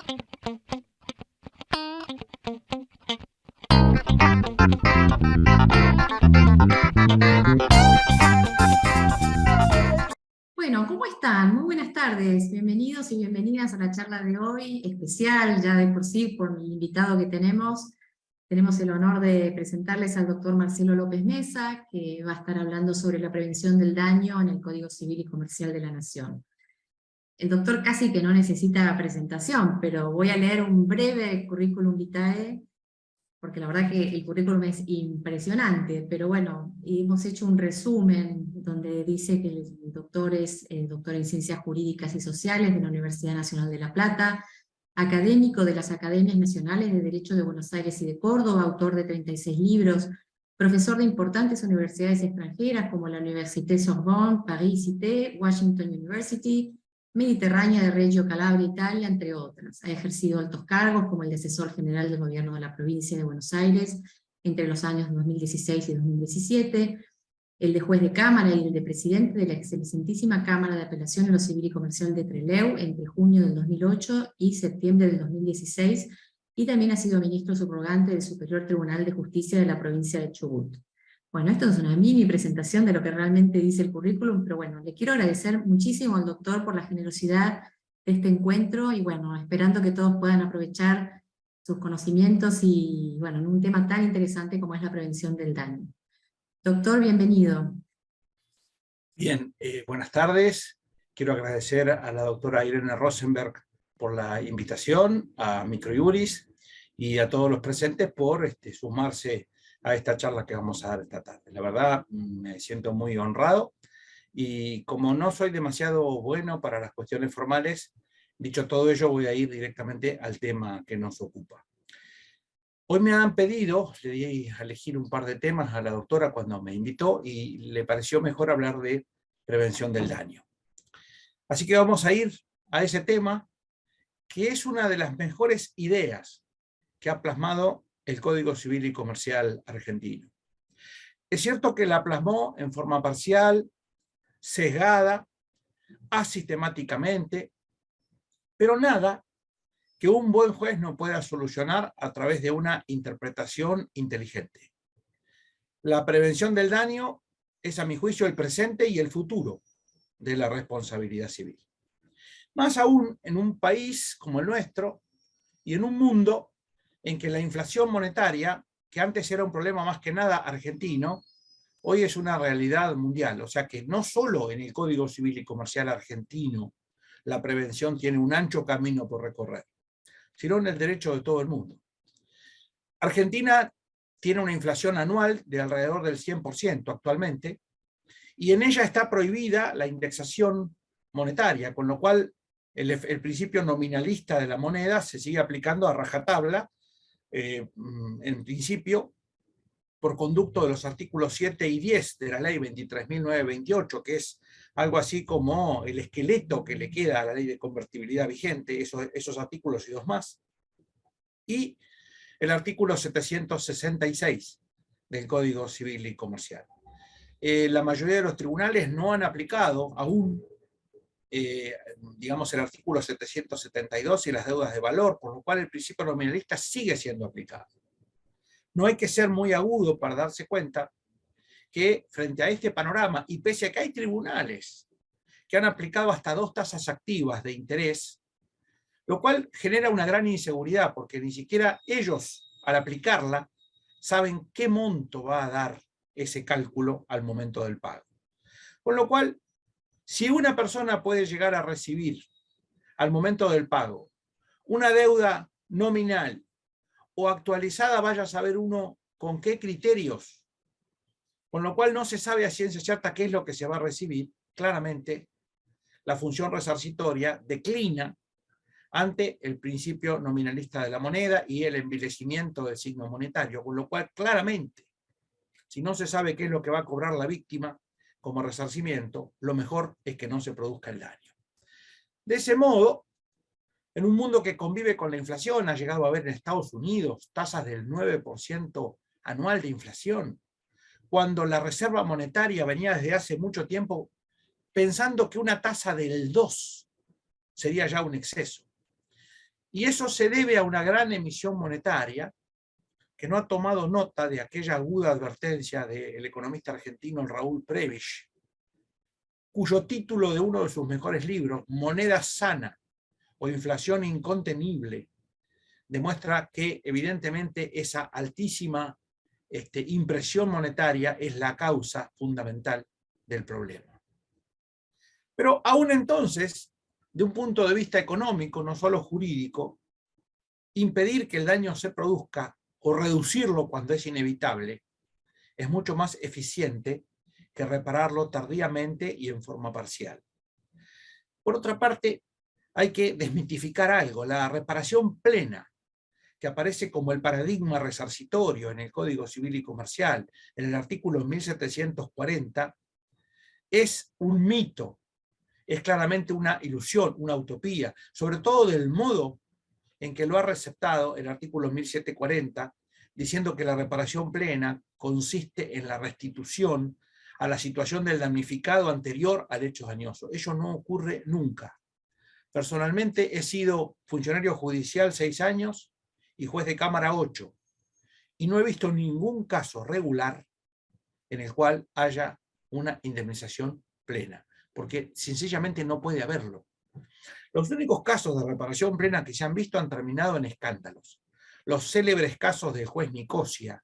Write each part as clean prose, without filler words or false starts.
Bueno, ¿cómo están? Muy buenas tardes. Bienvenidos y bienvenidas a la charla de hoy, especial ya de por sí por el invitado que tenemos. Tenemos el honor de presentarles al doctor Marcelo López Mesa, que va a estar hablando sobre la prevención del daño en el Código Civil y Comercial de la Nación. El doctor casi que no necesita presentación, pero voy a leer un breve currículum vitae porque la verdad que el currículum es impresionante, pero bueno, hemos hecho un resumen donde dice que el doctor es doctor en Ciencias Jurídicas y Sociales de la Universidad Nacional de La Plata, académico de las Academias Nacionales de Derecho de Buenos Aires y de Córdoba, autor de 36 libros, profesor de importantes universidades extranjeras como la Université Sorbonne, Paris Cité, Washington University, Mediterránea de Reggio Calabria, Italia, entre otras. Ha ejercido altos cargos como el de asesor general del gobierno de la provincia de Buenos Aires entre los años 2016 y 2017, el de juez de cámara y el de presidente de la excelentísima Cámara de Apelación en lo Civil y Comercial de Trelew entre junio del 2008 y septiembre del 2016, y también ha sido ministro subrogante del Superior Tribunal de Justicia de la provincia de Chubut. Bueno, esto es una mini presentación de lo que realmente dice el currículum, pero bueno, le quiero agradecer muchísimo al doctor por la generosidad de este encuentro, y bueno, esperando que todos puedan aprovechar sus conocimientos y bueno, en un tema tan interesante como es la prevención del daño. Doctor, bienvenido. Bien, buenas tardes. Quiero agradecer a la doctora Irene Rosenberg por la invitación, a Microjuris y a todos los presentes por sumarse a esta charla que vamos a dar esta tarde. La verdad, me siento muy honrado y como no soy demasiado bueno para las cuestiones formales, dicho todo ello, voy a ir directamente al tema que nos ocupa. Hoy me han pedido, le di a elegir un par de temas a la doctora cuando me invitó y le pareció mejor hablar de prevención del daño. Así que vamos a ir a ese tema, que es una de las mejores ideas que ha plasmado el Código Civil y Comercial argentino. Es cierto que la plasmó en forma parcial, sesgada, asistemáticamente, pero nada que un buen juez no pueda solucionar a través de una interpretación inteligente. La prevención del daño es, a mi juicio, el presente y el futuro de la responsabilidad civil. Más aún en un país como el nuestro y en un mundo en que la inflación monetaria, que antes era un problema más que nada argentino, hoy es una realidad mundial. O sea que no solo en el Código Civil y Comercial argentino la prevención tiene un ancho camino por recorrer, sino en el derecho de todo el mundo. Argentina tiene una inflación anual de alrededor del 100% actualmente, y en ella está prohibida la indexación monetaria, con lo cual el principio nominalista de la moneda se sigue aplicando a rajatabla, en principio, por conducto de los artículos 7 y 10 de la ley 23.928, que es algo así como el esqueleto que le queda a la ley de convertibilidad vigente, esos artículos y dos más, y el artículo 766 del Código Civil y Comercial. La mayoría de los tribunales no han aplicado aún, digamos, el artículo 772 y las deudas de valor, por lo cual el principio nominalista sigue siendo aplicado. No hay que ser muy agudo para darse cuenta que frente a este panorama, y pese a que hay tribunales que han aplicado hasta 2 tasas activas de interés, lo cual genera una gran inseguridad, porque ni siquiera ellos, al aplicarla, saben qué monto va a dar ese cálculo al momento del pago. Con lo cual, si una persona puede llegar a recibir al momento del pago una deuda nominal o actualizada, vaya a saber uno con qué criterios, con lo cual no se sabe a ciencia cierta qué es lo que se va a recibir, claramente la función resarcitoria declina ante el principio nominalista de la moneda y el envilecimiento del signo monetario, con lo cual claramente, si no se sabe qué es lo que va a cobrar la víctima como resarcimiento, lo mejor es que no se produzca el daño. De ese modo, en un mundo que convive con la inflación, ha llegado a haber en Estados Unidos tasas del 9% anual de inflación, cuando la Reserva Monetaria venía desde hace mucho tiempo pensando que una tasa del 2 sería ya un exceso. Y eso se debe a una gran emisión monetaria que no ha tomado nota de aquella aguda advertencia del economista argentino Raúl Prebisch, cuyo título de uno de sus mejores libros, Moneda sana o inflación incontenible, demuestra que evidentemente esa altísima impresión monetaria es la causa fundamental del problema. Pero aún entonces, de un punto de vista económico, no solo jurídico, impedir que el daño se produzca o reducirlo cuando es inevitable es mucho más eficiente que repararlo tardíamente y en forma parcial. Por otra parte, hay que desmitificar algo. La reparación plena, que aparece como el paradigma resarcitorio en el Código Civil y Comercial, en el artículo 1740, es un mito, es claramente una ilusión, una utopía, sobre todo del modo en que lo ha receptado el artículo 1740, diciendo que la reparación plena consiste en la restitución a la situación del damnificado anterior al hecho dañoso. Eso no ocurre nunca. Personalmente he sido funcionario judicial 6 años y juez de cámara 8, y no he visto ningún caso regular en el cual haya una indemnización plena, porque sencillamente no puede haberlo. Los únicos casos de reparación plena que se han visto han terminado en escándalos. Los célebres casos del juez Nicosia,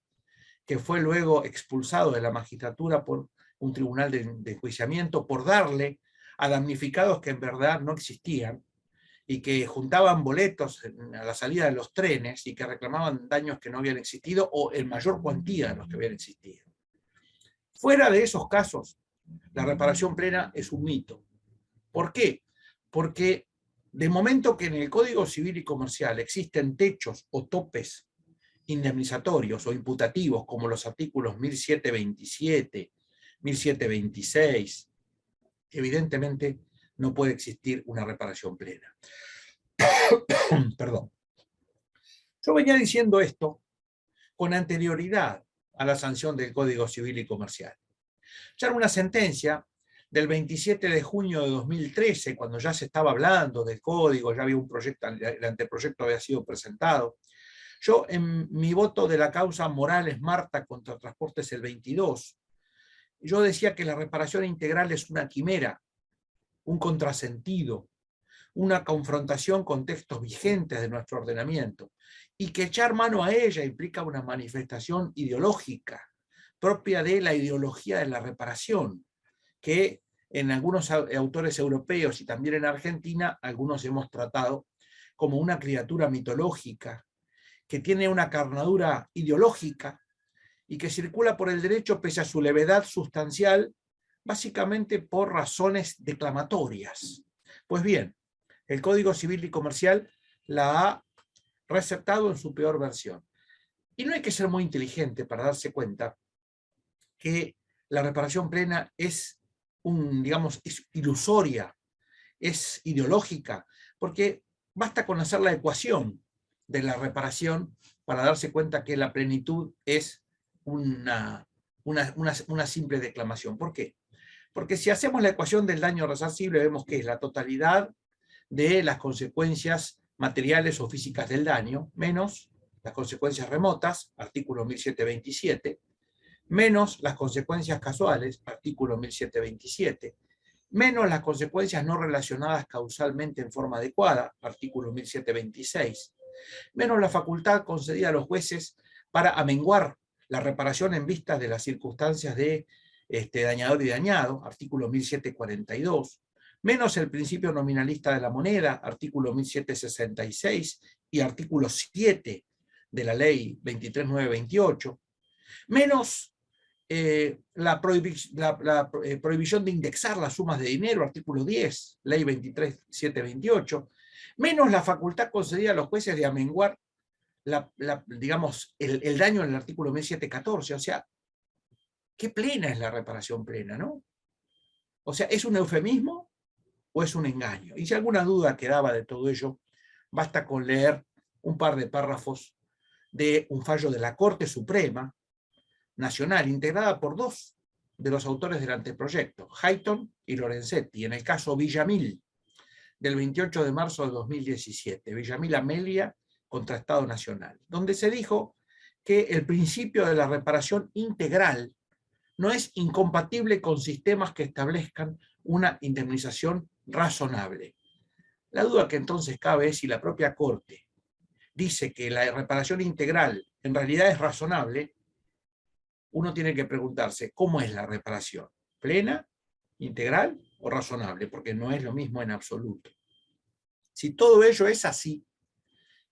que fue luego expulsado de la magistratura por un tribunal de enjuiciamiento por darle a damnificados que en verdad no existían y que juntaban boletos a la salida de los trenes y que reclamaban daños que no habían existido o en mayor cuantía de los que habían existido. Fuera de esos casos, la reparación plena es un mito. ¿Por qué? Porque de momento que en el Código Civil y Comercial existen techos o topes indemnizatorios o imputativos como los artículos 1727, 1726, evidentemente no puede existir una reparación plena. Perdón. Yo venía diciendo esto con anterioridad a la sanción del Código Civil y Comercial. Ya era una sentencia del 27 de junio de 2013, cuando ya se estaba hablando del código, ya había un proyecto, el anteproyecto había sido presentado. Yo, en mi voto de la causa Morales-Marta contra Transportes el 22, yo decía que la reparación integral es una quimera, un contrasentido, una confrontación con textos vigentes de nuestro ordenamiento, y que echar mano a ella implica una manifestación ideológica, propia de la ideología de la reparación, que en algunos autores europeos y también en Argentina, algunos hemos tratado como una criatura mitológica, que tiene una carnadura ideológica y que circula por el derecho pese a su levedad sustancial, básicamente por razones declamatorias. Pues bien, el Código Civil y Comercial la ha receptado en su peor versión. Y no hay que ser muy inteligente para darse cuenta que la reparación plena es es ilusoria, es ideológica, porque basta con hacer la ecuación de la reparación para darse cuenta que la plenitud es una simple declamación. ¿Por qué? Porque si hacemos la ecuación del daño resarcible, vemos que es la totalidad de las consecuencias materiales o físicas del daño, menos las consecuencias remotas, artículo 1727, menos las consecuencias casuales, artículo 1727, menos las consecuencias no relacionadas causalmente en forma adecuada, artículo 1726, menos la facultad concedida a los jueces para amenguar la reparación en vista de las circunstancias de dañador y dañado, artículo 1742, menos el principio nominalista de la moneda, artículo 1766 y artículo 7 de la ley 23928, menos la prohibición de indexar las sumas de dinero, artículo 10, ley 23728, menos la facultad concedida a los jueces de amenguar el daño en el artículo 1714. O sea, ¿qué plena es la reparación plena, no? O sea, ¿es un eufemismo o es un engaño? Y si alguna duda quedaba de todo ello, basta con leer un par de párrafos de un fallo de la Corte Suprema Nacional, integrada por dos de los autores del anteproyecto, Hayton y Lorenzetti, en el caso Villamil, del 28 de marzo de 2017, Villamil Amelia contra Estado Nacional, donde se dijo que el principio de la reparación integral no es incompatible con sistemas que establezcan una indemnización razonable. La duda que entonces cabe es si la propia Corte dice que la reparación integral en realidad es razonable. Uno tiene que preguntarse, ¿cómo es la reparación? ¿Plena, integral o razonable? Porque no es lo mismo en absoluto. Si todo ello es así,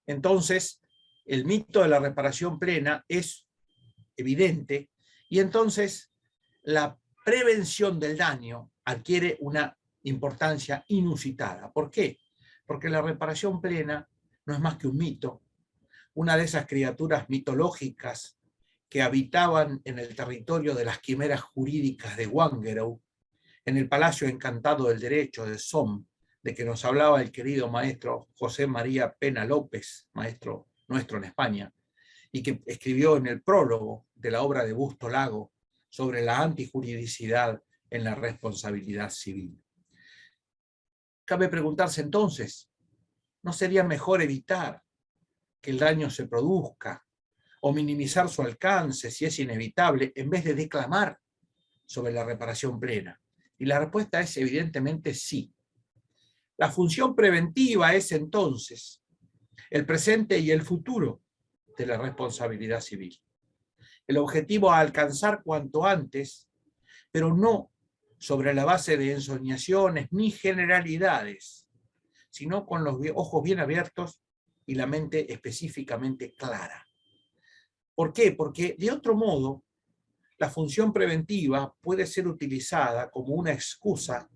entonces el mito de la reparación plena es evidente y entonces la prevención del daño adquiere una importancia inusitada. ¿Por qué? Porque la reparación plena no es más que un mito, una de esas criaturas mitológicas que habitaban en el territorio de las quimeras jurídicas de Wangerooge, en el Palacio Encantado del Derecho de Somme, de que nos hablaba el querido maestro José María Pena López, maestro nuestro en España, y que escribió en el prólogo de la obra de Busto Lago sobre la antijuridicidad en la responsabilidad civil. Cabe preguntarse entonces, ¿no sería mejor evitar que el daño se produzca o minimizar su alcance si es inevitable en vez de declamar sobre la reparación plena? Y la respuesta es evidentemente sí. La función preventiva es entonces el presente y el futuro de la responsabilidad civil. El objetivo a alcanzar cuanto antes, pero no sobre la base de ensoñaciones ni generalidades, sino con los ojos bien abiertos y la mente específicamente clara. ¿Por qué? Porque de otro modo, la función preventiva puede ser utilizada como una excusa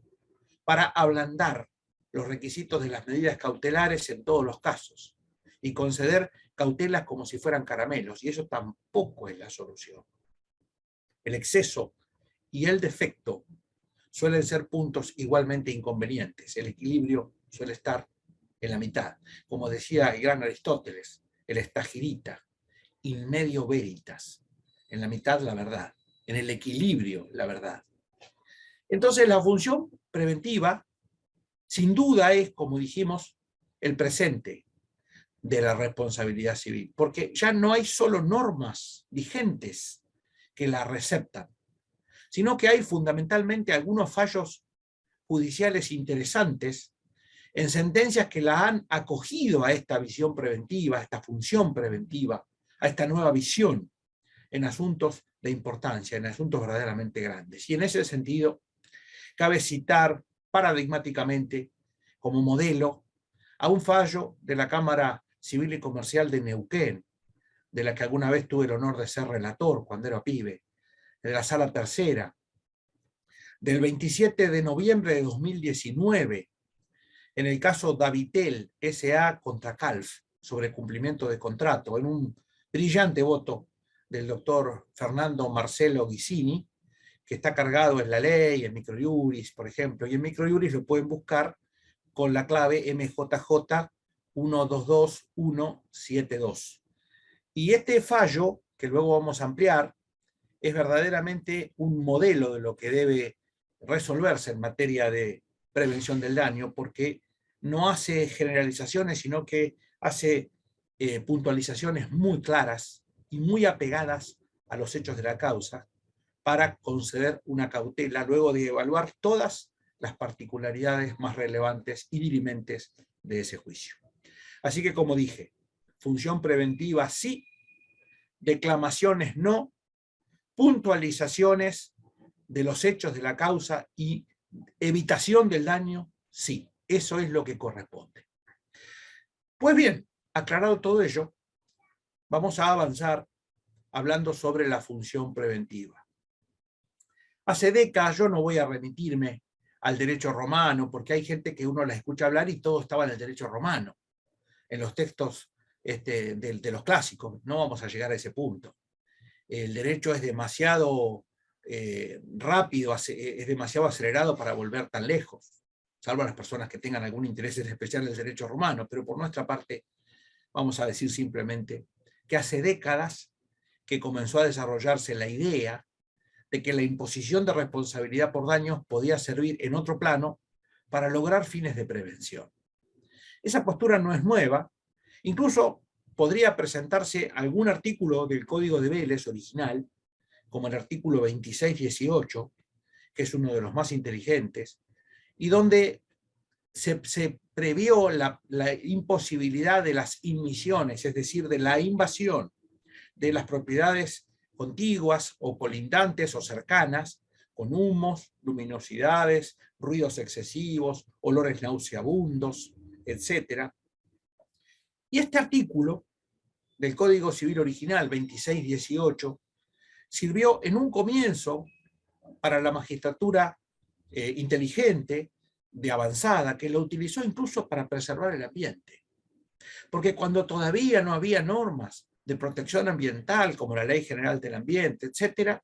para ablandar los requisitos de las medidas cautelares en todos los casos y conceder cautelas como si fueran caramelos, y eso tampoco es la solución. El exceso y el defecto suelen ser puntos igualmente inconvenientes. El equilibrio suele estar en la mitad. Como decía el gran Aristóteles, el estagirita, in medio veritas, en la mitad la verdad, en el equilibrio la verdad. Entonces la función preventiva, sin duda, es, como dijimos, el presente de la responsabilidad civil, porque ya no hay solo normas vigentes que la receptan, sino que hay fundamentalmente algunos fallos judiciales interesantes en sentencias que la han acogido a esta visión preventiva, a esta función preventiva, a esta nueva visión en asuntos de importancia, en asuntos verdaderamente grandes. Y en ese sentido, cabe citar paradigmáticamente como modelo a un fallo de la Cámara Civil y Comercial de Neuquén, de la que alguna vez tuve el honor de ser relator cuando era pibe, de la Sala Tercera, del 27 de noviembre de 2019, en el caso Davitel S.A. contra Calf, sobre cumplimiento de contrato, en un brillante voto del doctor Fernando Marcelo Guisini, que está cargado en la ley, en Microjuris, por ejemplo, y en Microjuris lo pueden buscar con la clave MJJ 122172. Y este fallo, que luego vamos a ampliar, es verdaderamente un modelo de lo que debe resolverse en materia de prevención del daño, porque no hace generalizaciones, sino que hace puntualizaciones muy claras y muy apegadas a los hechos de la causa para conceder una cautela luego de evaluar todas las particularidades más relevantes y dirimentes de ese juicio. Así que, como dije, función preventiva sí, declamaciones no, puntualizaciones de los hechos de la causa y evitación del daño sí. Eso es lo que corresponde. Pues bien, aclarado todo ello, vamos a avanzar hablando sobre la función preventiva. Hace décadas, yo no voy a remitirme al derecho romano, porque hay gente que uno la escucha hablar y todo estaba en el derecho romano, en los textos de los clásicos. No vamos a llegar a ese punto. El derecho es demasiado rápido, es demasiado acelerado para volver tan lejos, salvo a las personas que tengan algún interés especial en el derecho romano, pero por nuestra parte vamos a decir simplemente que hace décadas que comenzó a desarrollarse la idea de que la imposición de responsabilidad por daños podía servir en otro plano para lograr fines de prevención. Esa postura no es nueva, incluso podría presentarse algún artículo del Código de Vélez original, como el artículo 2618, que es uno de los más inteligentes, y donde se previó la imposibilidad de las inmisiones, es decir, de la invasión de las propiedades contiguas o colindantes o cercanas, con humos, luminosidades, ruidos excesivos, olores nauseabundos, etc. Y este artículo del Código Civil original 2618 sirvió en un comienzo para la magistratura inteligente, de avanzada, que lo utilizó incluso para preservar el ambiente. Porque cuando todavía no había normas de protección ambiental, como la Ley General del Ambiente, etc.,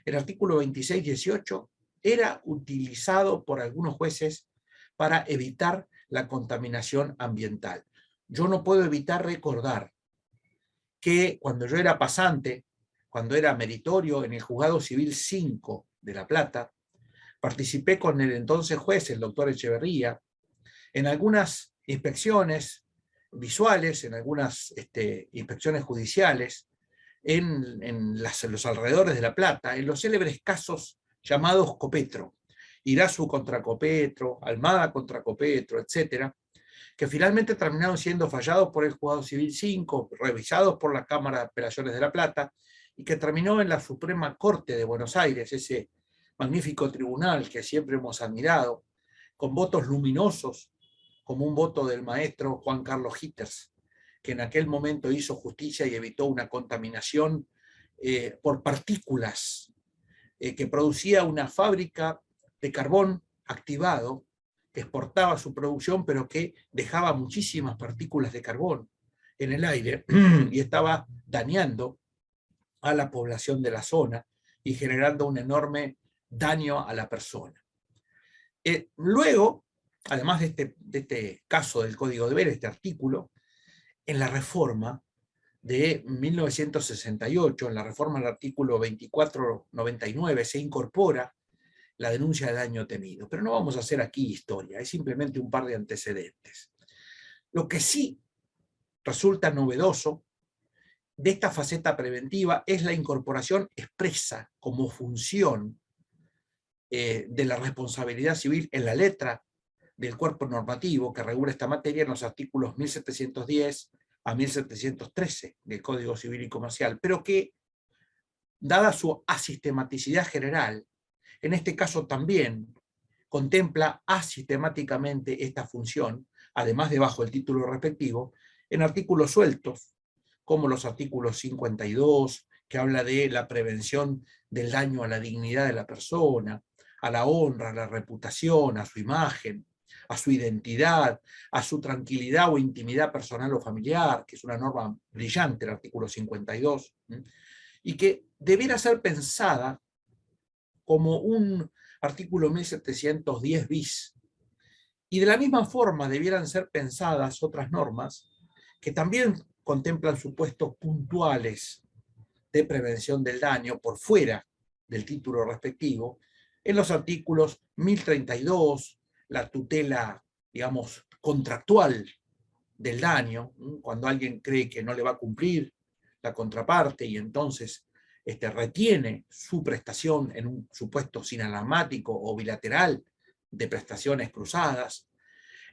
el artículo 2618 era utilizado por algunos jueces para evitar la contaminación ambiental. Yo no puedo evitar recordar que cuando yo era pasante, cuando era meritorio en el Juzgado Civil 5 de La Plata, participé con el entonces juez, el doctor Echeverría, en algunas inspecciones visuales, en algunas inspecciones judiciales, en los alrededores de La Plata, en los célebres casos llamados Copetro, Irazu contra Copetro, Almada contra Copetro, etcétera, que finalmente terminaron siendo fallados por el Juzgado Civil 5, revisados por la Cámara de Apelaciones de La Plata, y que terminó en la Suprema Corte de Buenos Aires, ese magnífico tribunal que siempre hemos admirado, con votos luminosos, como un voto del maestro Juan Carlos Hitters, que en aquel momento hizo justicia y evitó una contaminación por partículas que producía una fábrica de carbón activado, que exportaba su producción, pero que dejaba muchísimas partículas de carbón en el aire y estaba dañando a la población de la zona y generando un enorme daño a la persona. Luego, además de este caso del Código de Vélez, este artículo, en la reforma de 1968, en la reforma del artículo 2499, se incorpora la denuncia de daño temido. Pero no vamos a hacer aquí historia, es simplemente un par de antecedentes. Lo que sí resulta novedoso de esta faceta preventiva es la incorporación expresa como función de la responsabilidad civil en la letra del cuerpo normativo que regula esta materia en los artículos 1710 a 1713 del Código Civil y Comercial, pero que, dada su asistematicidad general, en este caso también contempla asistemáticamente esta función, además de bajo el título respectivo, en artículos sueltos, como los artículos 52, que habla de la prevención del daño a la dignidad de la persona, a la honra, a la reputación, a su imagen, a su identidad, a su tranquilidad o intimidad personal o familiar, que es una norma brillante, el artículo 52, y que debiera ser pensada como un artículo 1710 bis. Y de la misma forma debieran ser pensadas otras normas que también contemplan supuestos puntuales de prevención del daño por fuera del título respectivo, en los artículos 1032, la tutela, digamos, contractual del daño, cuando alguien cree que no le va a cumplir la contraparte y entonces retiene su prestación en un supuesto sinalamático o bilateral de prestaciones cruzadas.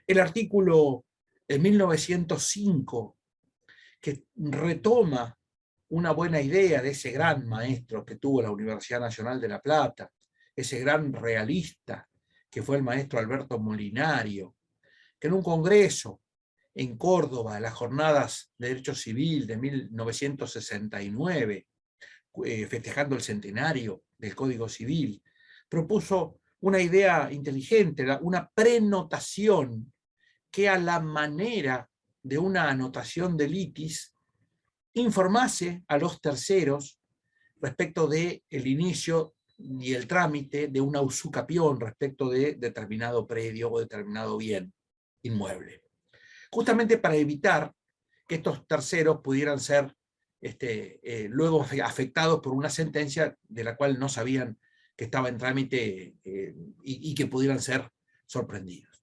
El artículo de 1905, que retoma una buena idea de ese gran maestro que tuvo la Universidad Nacional de La Plata, ese gran realista que fue el maestro Alberto Molinario, que en un congreso en Córdoba, en las jornadas de Derecho Civil de 1969, festejando el centenario del Código Civil, propuso una idea inteligente, una prenotación que a la manera de una anotación de litis informase a los terceros respecto del inicio y el trámite de una usucapión respecto de determinado predio o determinado bien inmueble. Justamente para evitar que estos terceros pudieran ser luego afectados por una sentencia de la cual no sabían que estaba en trámite y que pudieran ser sorprendidos.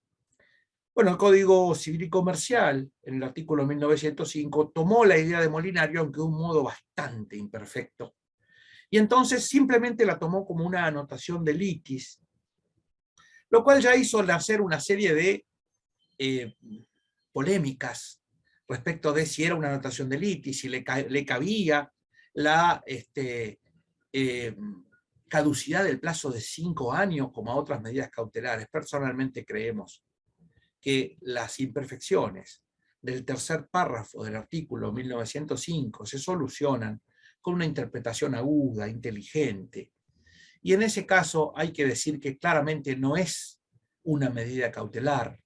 Bueno, el Código Civil y Comercial, en el artículo 1905, tomó la idea de Molinario, aunque de un modo bastante imperfecto, y entonces simplemente la tomó como una anotación de litis, lo cual ya hizo nacer una serie de polémicas respecto de si era una anotación de litis, si le cabía la eh, caducidad del plazo de 5 años como a otras medidas cautelares. Personalmente creemos que las imperfecciones del tercer párrafo del artículo 1905 se solucionan con una interpretación aguda, inteligente. Y en ese caso hay que decir que claramente no es una medida cautelar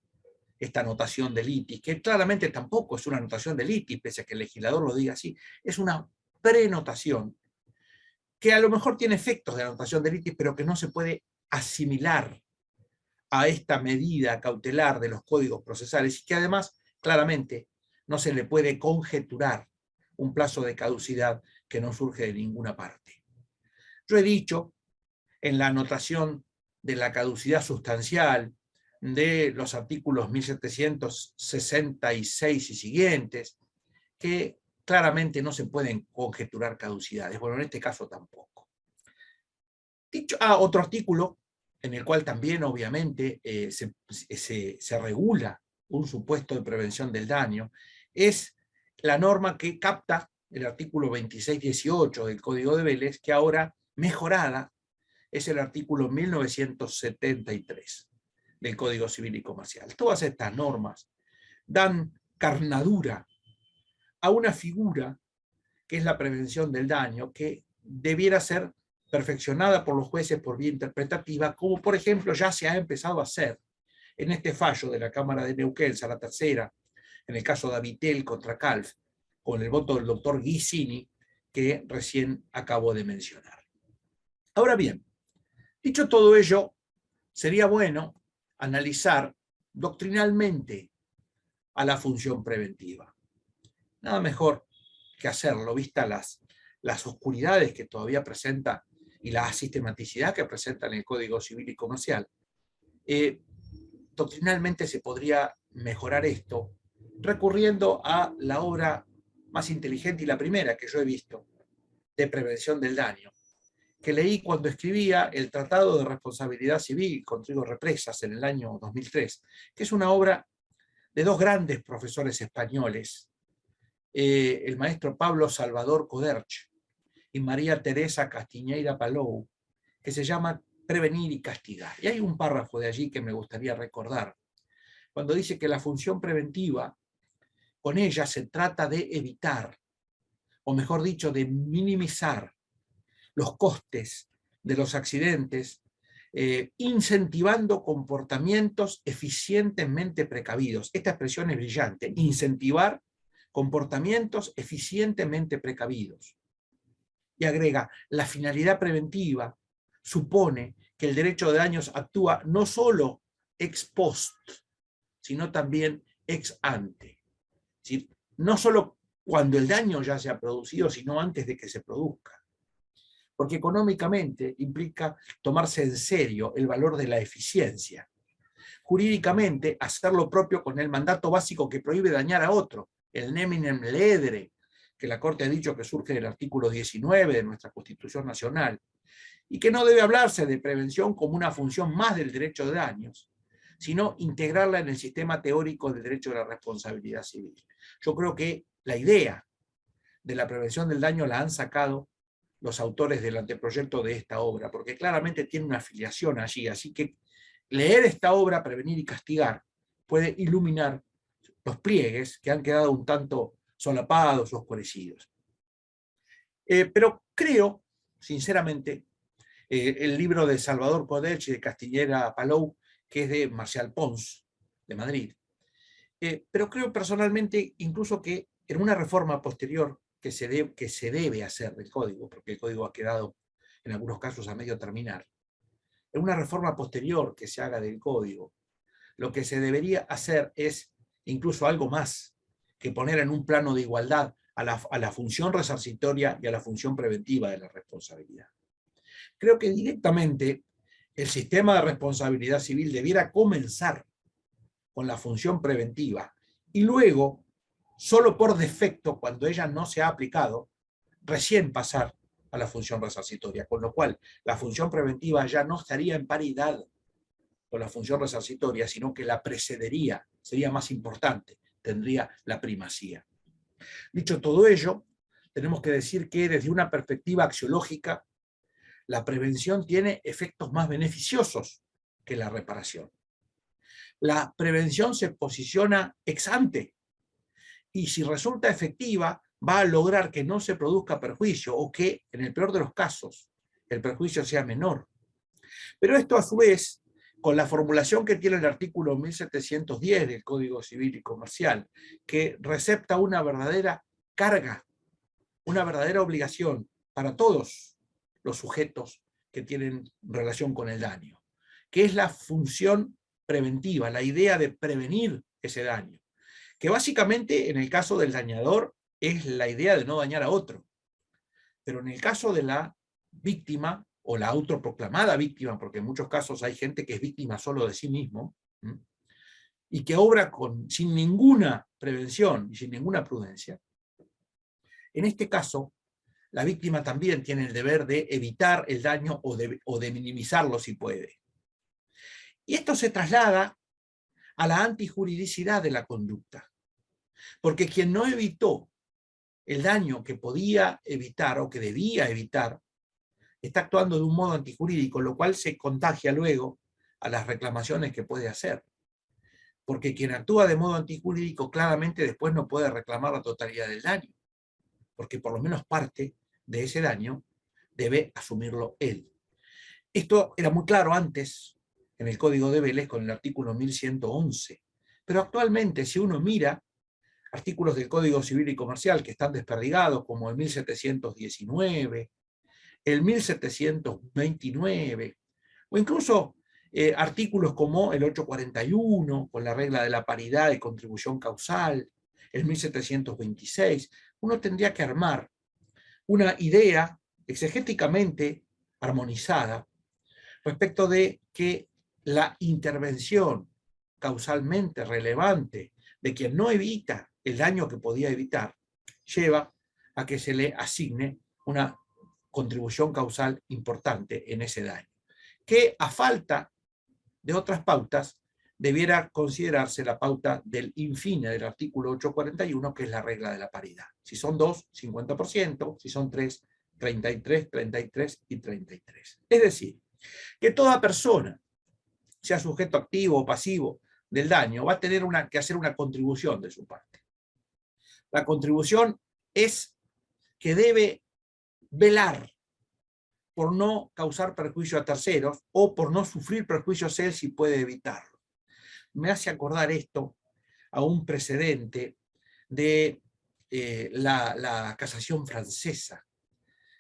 esta anotación de litis, que claramente tampoco es una anotación de litis, pese a que el legislador lo diga así, es una prenotación que a lo mejor tiene efectos de anotación de litis, pero que no se puede asimilar a esta medida cautelar de los códigos procesales y que además claramente no se le puede conjeturar un plazo de caducidad que no surge de ninguna parte. Yo he dicho en la anotación de la caducidad sustancial de los artículos 1766 y siguientes, que claramente no se pueden conjeturar caducidades. Bueno, en este caso tampoco. Otro artículo en el cual también obviamente se regula un supuesto de prevención del daño, es la norma que capta el artículo 2618 del Código de Vélez, que ahora mejorada es el artículo 1973 del Código Civil y Comercial. Todas estas normas dan carnadura a una figura que es la prevención del daño, que debiera ser perfeccionada por los jueces por vía interpretativa, como por ejemplo ya se ha empezado a hacer en este fallo de la Cámara de Neuquén, Sala Tercera, en el caso de Avitel contra Calf, con el voto del doctor Guisini, que recién acabo de mencionar. Ahora bien, dicho todo ello, sería bueno analizar doctrinalmente a la función preventiva. Nada mejor que hacerlo, vistas las oscuridades que todavía presenta y la asistematicidad que presenta en el Código Civil y Comercial. Doctrinalmente se podría mejorar esto recurriendo a la obra más inteligente y la primera que yo he visto de prevención del daño, que leí cuando escribía el Tratado de Responsabilidad Civil con Trigo Represas en el año 2003, que es una obra de dos grandes profesores españoles, el maestro Pablo Salvador Coderch y María Teresa Castiñeira Palou, que se llama Prevenir y Castigar. Y hay un párrafo de allí que me gustaría recordar, cuando dice que la función preventiva, con ella se trata de evitar, o mejor dicho, de minimizar los costes de los accidentes, incentivando comportamientos eficientemente precavidos. Esta expresión es brillante, incentivar comportamientos eficientemente precavidos. Y agrega, la finalidad preventiva supone que el derecho de daños actúa no solo ex post, sino también ex ante. Es decir, no solo cuando el daño ya se ha producido, sino antes de que se produzca. Porque económicamente implica tomarse en serio el valor de la eficiencia. Jurídicamente, hacer lo propio con el mandato básico que prohíbe dañar a otro, el neminem ledere, que la Corte ha dicho que surge del artículo 19 de nuestra Constitución Nacional, y que no debe hablarse de prevención como una función más del derecho de daños, sino integrarla en el sistema teórico del derecho de la responsabilidad civil. Yo creo que la idea de la prevención del daño la han sacado los autores del anteproyecto de esta obra, porque claramente tiene una afiliación allí, así que leer esta obra, Prevenir y Castigar, puede iluminar los pliegues que han quedado un tanto solapados o oscurecidos. Pero creo, sinceramente, el libro de Salvador Coderch y de Castiñeira Palou, que es de Marcial Pons, de Madrid, pero creo personalmente incluso que en una reforma posterior que se debe hacer del código, porque el código ha quedado en algunos casos a medio terminar, en una reforma posterior que se haga del código, lo que se debería hacer es incluso algo más que poner en un plano de igualdad a la función resarcitoria y a la función preventiva de la responsabilidad. Creo que directamente el sistema de responsabilidad civil debiera comenzar con la función preventiva y luego, solo por defecto, cuando ella no se ha aplicado, recién pasar a la función resarcitoria, con lo cual la función preventiva ya no estaría en paridad con la función resarcitoria, sino que la precedería, sería más importante, tendría la primacía. Dicho todo ello, tenemos que decir que desde una perspectiva axiológica, la prevención tiene efectos más beneficiosos que la reparación. La prevención se posiciona ex ante y si resulta efectiva va a lograr que no se produzca perjuicio o que, en el peor de los casos, el perjuicio sea menor. Pero esto a su vez, con la formulación que tiene el artículo 1710 del Código Civil y Comercial, que recepta una verdadera carga, una verdadera obligación para todos los sujetos que tienen relación con el daño, que es la función preventiva, la idea de prevenir ese daño, que básicamente en el caso del dañador es la idea de no dañar a otro, pero en el caso de la víctima o la autoproclamada víctima, porque en muchos casos hay gente que es víctima solo de sí mismo, y que obra sin ninguna prevención y sin ninguna prudencia, en este caso, la víctima también tiene el deber de evitar el daño o de minimizarlo si puede. Y esto se traslada a la antijuridicidad de la conducta, porque quien no evitó el daño que podía evitar o que debía evitar, está actuando de un modo antijurídico, lo cual se contagia luego a las reclamaciones que puede hacer. Porque quien actúa de modo antijurídico claramente después no puede reclamar la totalidad del daño, porque por lo menos parte de ese daño debe asumirlo él. Esto era muy claro antes en el Código de Vélez con el artículo 1111, pero actualmente si uno mira artículos del Código Civil y Comercial que están desperdigados, como el 1719, el 1729, o incluso artículos como el 841, con la regla de la paridad y contribución causal, el 1726, uno tendría que armar una idea exegéticamente armonizada respecto de que la intervención causalmente relevante de quien no evita el daño que podía evitar lleva a que se le asigne una contribución causal importante en ese daño, que a falta de otras pautas debiera considerarse la pauta del infine del artículo 841, que es la regla de la paridad. Si son 2, 50%, si son 3, 33, 33 y 33. Es decir, que toda persona, sea sujeto activo o pasivo del daño, va a tener que hacer una contribución de su parte. La contribución es que debe velar por no causar perjuicio a terceros o por no sufrir perjuicios él si puede evitarlo. Me hace acordar esto a un precedente de la casación francesa,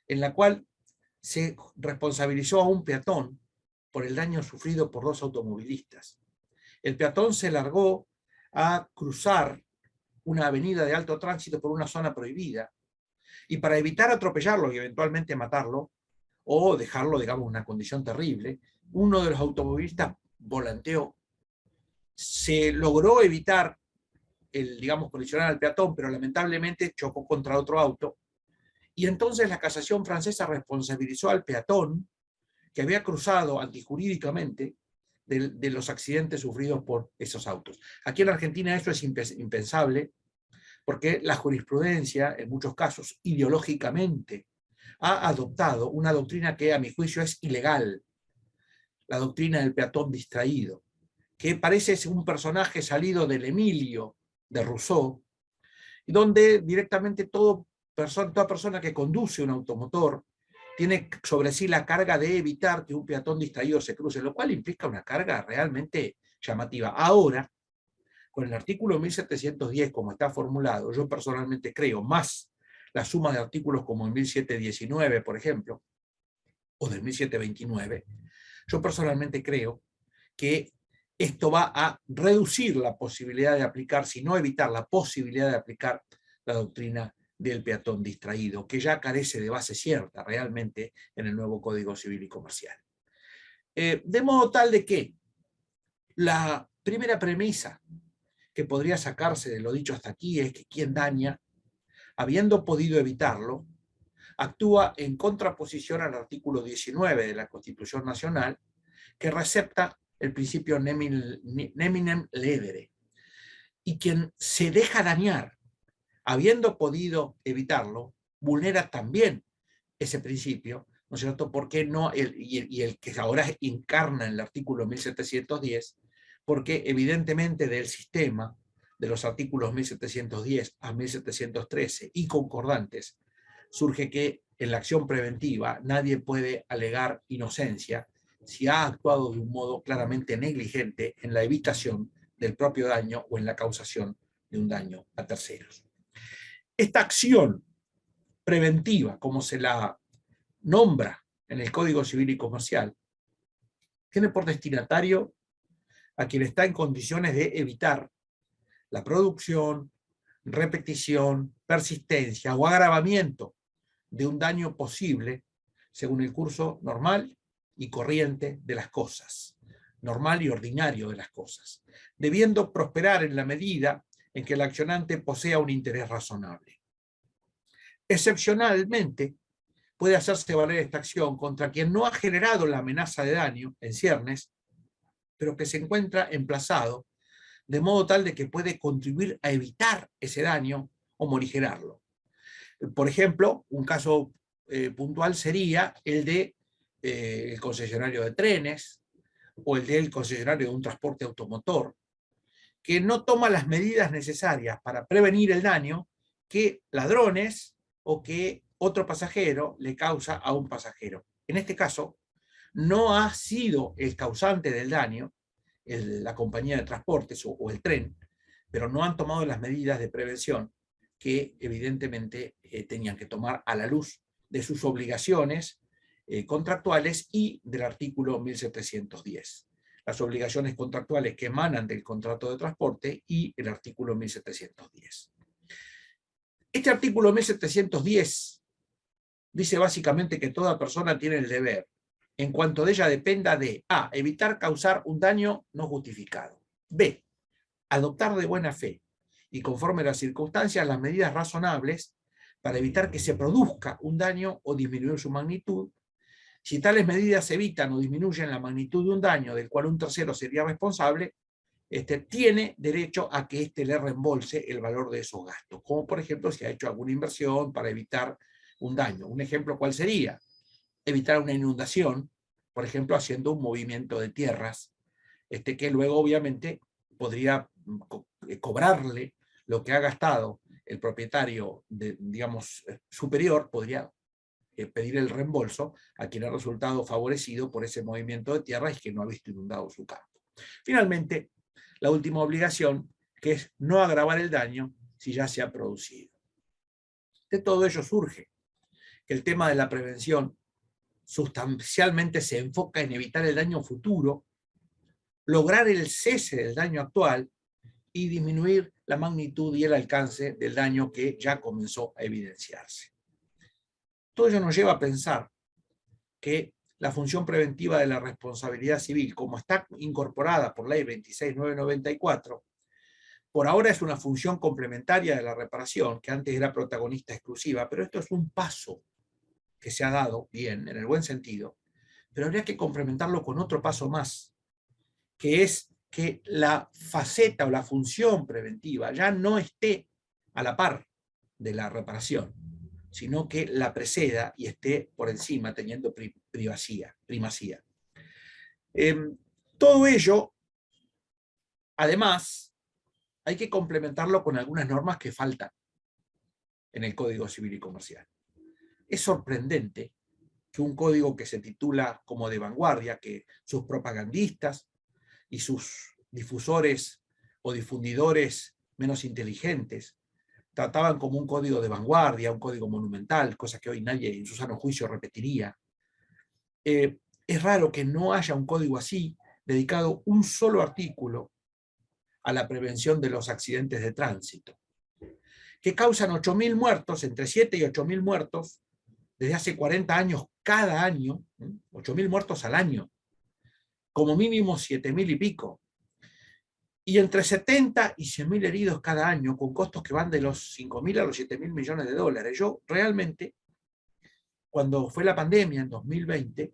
en la cual se responsabilizó a un peatón por el daño sufrido por dos automovilistas. El peatón se largó a cruzar una avenida de alto tránsito por una zona prohibida, y para evitar atropellarlo y eventualmente matarlo, o dejarlo, digamos, en una condición terrible, uno de los automovilistas volanteó, se logró evitar digamos, colisionar al peatón, pero lamentablemente chocó contra otro auto, y entonces la casación francesa responsabilizó al peatón que había cruzado antijurídicamente de los accidentes sufridos por esos autos. Aquí en Argentina eso es impensable, porque la jurisprudencia, en muchos casos, ideológicamente, ha adoptado una doctrina que a mi juicio es ilegal, la doctrina del peatón distraído, que parece un personaje salido del Emilio de Rousseau, donde directamente toda persona que conduce un automotor tiene sobre sí la carga de evitar que un peatón distraído se cruce, lo cual implica una carga realmente llamativa. Ahora, con el artículo 1710 como está formulado, yo personalmente creo, más la suma de artículos como el 1719, por ejemplo, o del 1729, yo personalmente creo que esto va a reducir la posibilidad de aplicar, si no evitar la posibilidad de aplicar la doctrina del peatón distraído, que ya carece de base cierta realmente en el nuevo Código Civil y Comercial. De modo tal de que la Primera premisa que podría sacarse de lo dicho hasta aquí es que quien daña, habiendo podido evitarlo, actúa en contraposición al artículo 19 de la Constitución Nacional, que recepta el principio neminem levere. Y quien se deja dañar, habiendo podido evitarlo, vulnera también ese principio, ¿no es cierto? ¿Por qué no? Y el que ahora encarna en el artículo 1710, porque evidentemente del sistema, de los artículos 1710 a 1713 y concordantes, surge que en la acción preventiva nadie puede alegar inocencia si ha actuado de un modo claramente negligente en la evitación del propio daño o en la causación de un daño a terceros. Esta acción preventiva, como se la nombra en el Código Civil y Comercial, tiene por destinatario a quien está en condiciones de evitar la producción, repetición, persistencia o agravamiento de un daño posible según el curso normal y corriente de las cosas, normal y ordinario de las cosas, debiendo prosperar en la medida en que el accionante posea un interés razonable. Excepcionalmente, puede hacerse valer esta acción contra quien no ha generado la amenaza de daño en ciernes, pero que se encuentra emplazado de modo tal de que puede contribuir a evitar ese daño o morigerarlo. Por ejemplo, un caso puntual sería el de el concesionario de trenes o el del concesionario de un transporte automotor, que no toma las medidas necesarias para prevenir el daño que ladrones o que otro pasajero le causa a un pasajero. En este caso, no ha sido el causante del daño la compañía de transportes o el tren, pero no han tomado las medidas de prevención que evidentemente tenían que tomar a la luz de sus obligaciones contractuales y del artículo 1710. Las obligaciones contractuales que emanan del contrato de transporte y el artículo 1710. Este artículo 1710 dice básicamente que toda persona tiene el deber, en cuanto de ella dependa, de A, evitar causar un daño no justificado, B, adoptar de buena fe y conforme a las circunstancias las medidas razonables para evitar que se produzca un daño o disminuir su magnitud. Si tales medidas evitan o disminuyen la magnitud de un daño del cual un tercero sería responsable, tiene derecho a que éste le reembolse el valor de esos gastos, como por ejemplo si ha hecho alguna inversión para evitar un daño. Un ejemplo, ¿cuál sería? Evitar una inundación, por ejemplo, haciendo un movimiento de tierras, que luego obviamente podría cobrarle lo que ha gastado el propietario, digamos, superior, podría pedir el reembolso a quien ha resultado favorecido por ese movimiento de tierra y que no ha visto inundado su campo. Finalmente, la última obligación, que es no agravar el daño si ya se ha producido. De todo ello surge que el tema de la prevención sustancialmente se enfoca en evitar el daño futuro, lograr el cese del daño actual y disminuir la magnitud y el alcance del daño que ya comenzó a evidenciarse. Todo ello nos lleva a pensar que la función preventiva de la responsabilidad civil, como está incorporada por Ley 26994, por ahora es una función complementaria de la reparación, que antes era protagonista exclusiva, pero esto es un paso que se ha dado bien, en el buen sentido, pero habría que complementarlo con otro paso más, que es que la faceta o la función preventiva ya no esté a la par de la reparación, sino que la preceda y esté por encima, teniendo primacía. Todo ello, además, hay que complementarlo con algunas normas que faltan en el Código Civil y Comercial. Es sorprendente que un código que se titula como de vanguardia, que sus propagandistas y sus difusores o difundidores menos inteligentes trataban como un código de vanguardia, un código monumental, cosa que hoy nadie en su sano juicio repetiría. Es raro que no haya un código así, dedicado un solo artículo a la prevención de los accidentes de tránsito, que causan 8.000 muertos, entre 7 y 8.000 muertos, desde hace 40 años cada año, 8.000 muertos al año, como mínimo 7.000 y pico. y entre 70 y 100.000 heridos cada año, con costos que van de los 5.000 a los 7.000 millones de dólares. Yo realmente, cuando fue la pandemia en 2020,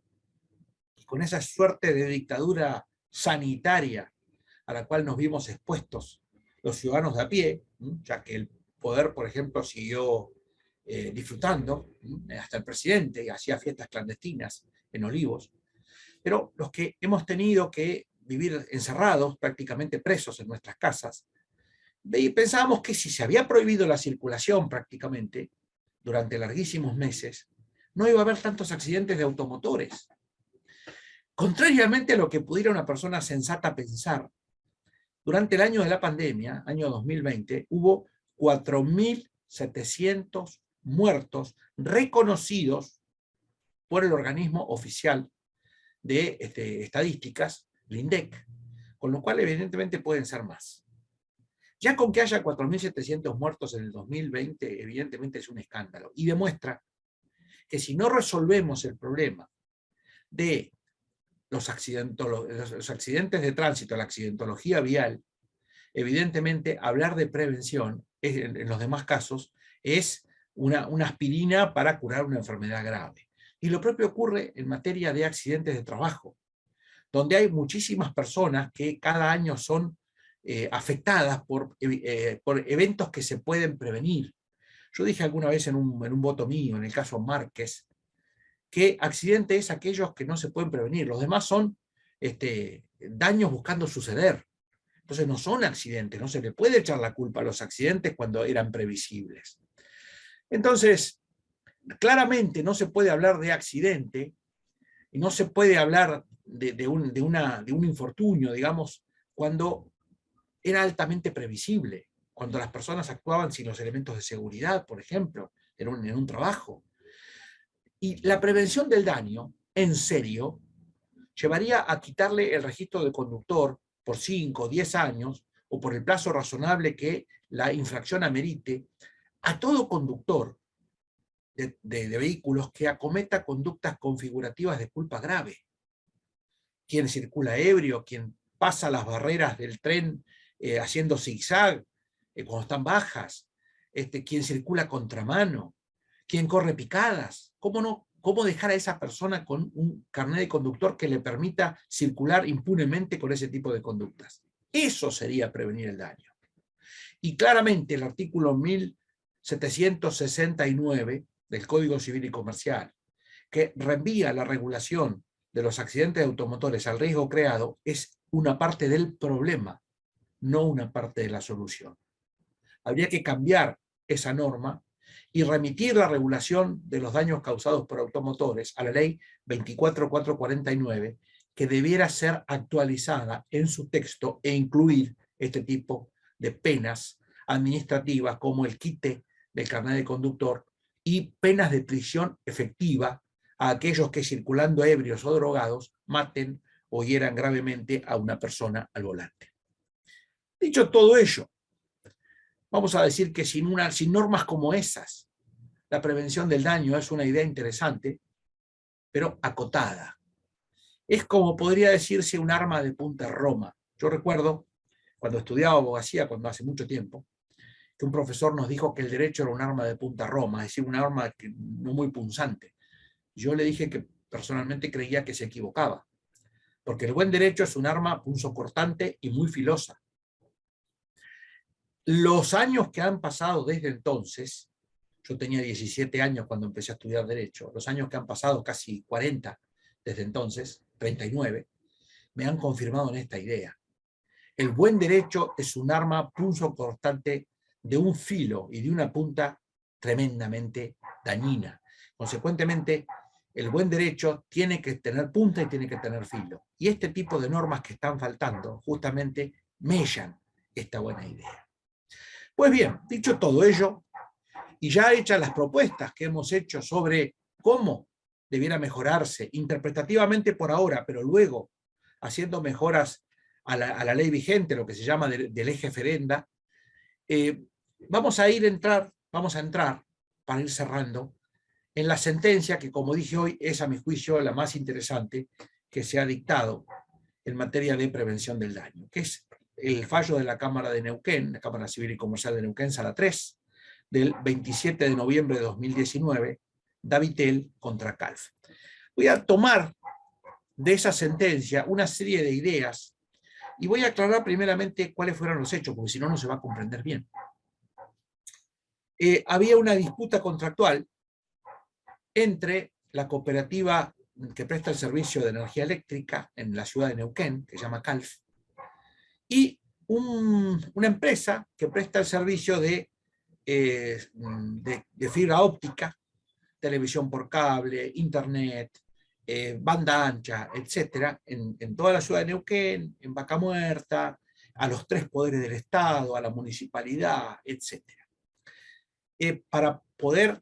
y con esa suerte de dictadura sanitaria a la cual nos vimos expuestos los ciudadanos de a pie, ya que el poder, por ejemplo, siguió disfrutando, hasta el presidente hacía fiestas clandestinas en Olivos, pero los que hemos tenido que vivir encerrados, prácticamente presos en nuestras casas, pensábamos que si se había prohibido la circulación prácticamente durante larguísimos meses, no iba a haber tantos accidentes de automotores. Contrariamente a lo que pudiera una persona sensata pensar, durante el año de la pandemia, año 2020, hubo 4.700 muertos reconocidos por el organismo oficial de estadísticas, el INDEC, con lo cual evidentemente pueden ser más. Ya con que haya 4.700 muertos en el 2020, evidentemente es un escándalo, y demuestra que si no resolvemos el problema de los accidentes de tránsito, la accidentología vial, evidentemente hablar de prevención en los demás casos es una aspirina para curar una enfermedad grave. Y lo propio ocurre en materia de accidentes de trabajo, donde hay muchísimas personas que cada año son afectadas por eventos que se pueden prevenir. Yo dije alguna vez en un voto mío, en el caso Márquez, que accidente es aquellos que no se pueden prevenir. Los demás son daños buscando suceder. Entonces no son accidentes, no se le puede echar la culpa a los accidentes cuando eran previsibles. Entonces, claramente no se puede hablar de accidente y no se puede hablar de un infortunio, digamos, cuando era altamente previsible, cuando las personas actuaban sin los elementos de seguridad, por ejemplo, en un trabajo. Y la prevención del daño, en serio, llevaría a quitarle el registro de conductor por 5 o 10 años, o por el plazo razonable que la infracción amerite, a todo conductor de vehículos que acometa conductas configurativas de culpa grave. Quien circula ebrio, quien pasa las barreras del tren haciendo zigzag cuando están bajas, quien circula a contramano, quien corre picadas. ¿Cómo no? ¿Cómo dejar a esa persona con un carnet de conductor que le permita circular impunemente con ese tipo de conductas? Eso sería prevenir el daño. Y claramente el artículo 1769 del Código Civil y Comercial, que reenvía la regulación de los accidentes de automotores al riesgo creado, es una parte del problema, no una parte de la solución. Habría que cambiar esa norma y remitir la regulación de los daños causados por automotores a la ley 24.449, que debiera ser actualizada en su texto e incluir este tipo de penas administrativas como el quite del carnet de conductor y penas de prisión efectiva a aquellos que, circulando ebrios o drogados, maten o hieran gravemente a una persona al volante. Dicho todo ello, vamos a decir que sin normas como esas, la prevención del daño es una idea interesante, pero acotada. Es como podría decirse un arma de punta Roma. Yo recuerdo, cuando estudiaba abogacía, cuando hace mucho tiempo, que un profesor nos dijo que el derecho era un arma de punta Roma, es decir, un arma no muy punzante. Yo le dije que personalmente creía que se equivocaba, porque el buen derecho es un arma punzocortante y muy filosa. Los años que han pasado desde entonces, yo tenía 17 años cuando empecé a estudiar Derecho, los años que han pasado, casi 40 desde entonces, 39, me han confirmado en esta idea. El buen derecho es un arma punzocortante de un filo y de una punta tremendamente dañina. Consecuentemente, el buen derecho tiene que tener punta y tiene que tener filo. Y este tipo de normas que están faltando justamente mellan esta buena idea. Pues bien, dicho todo ello, y ya hechas las propuestas que hemos hecho sobre cómo debiera mejorarse interpretativamente por ahora, pero luego haciendo mejoras a la ley vigente, lo que se llama del eje ferenda, vamos a entrar, para ir cerrando, en la sentencia que, como dije hoy, es a mi juicio la más interesante que se ha dictado en materia de prevención del daño, que es el fallo de la Cámara de Neuquén, la Cámara Civil y Comercial de Neuquén, Sala 3, del 27 de noviembre de 2019, Davitel contra Calf. Voy a tomar de esa sentencia una serie de ideas y voy a aclarar primeramente cuáles fueron los hechos, porque si no, no se va a comprender bien. Había una disputa contractual entre la cooperativa que presta el servicio de energía eléctrica en la ciudad de Neuquén, que se llama Calf, y una empresa que presta el servicio de fibra óptica, televisión por cable, internet, banda ancha, etcétera, en toda la ciudad de Neuquén, en Vaca Muerta, a los 3 poderes del Estado, a la municipalidad, etcétera. Para poder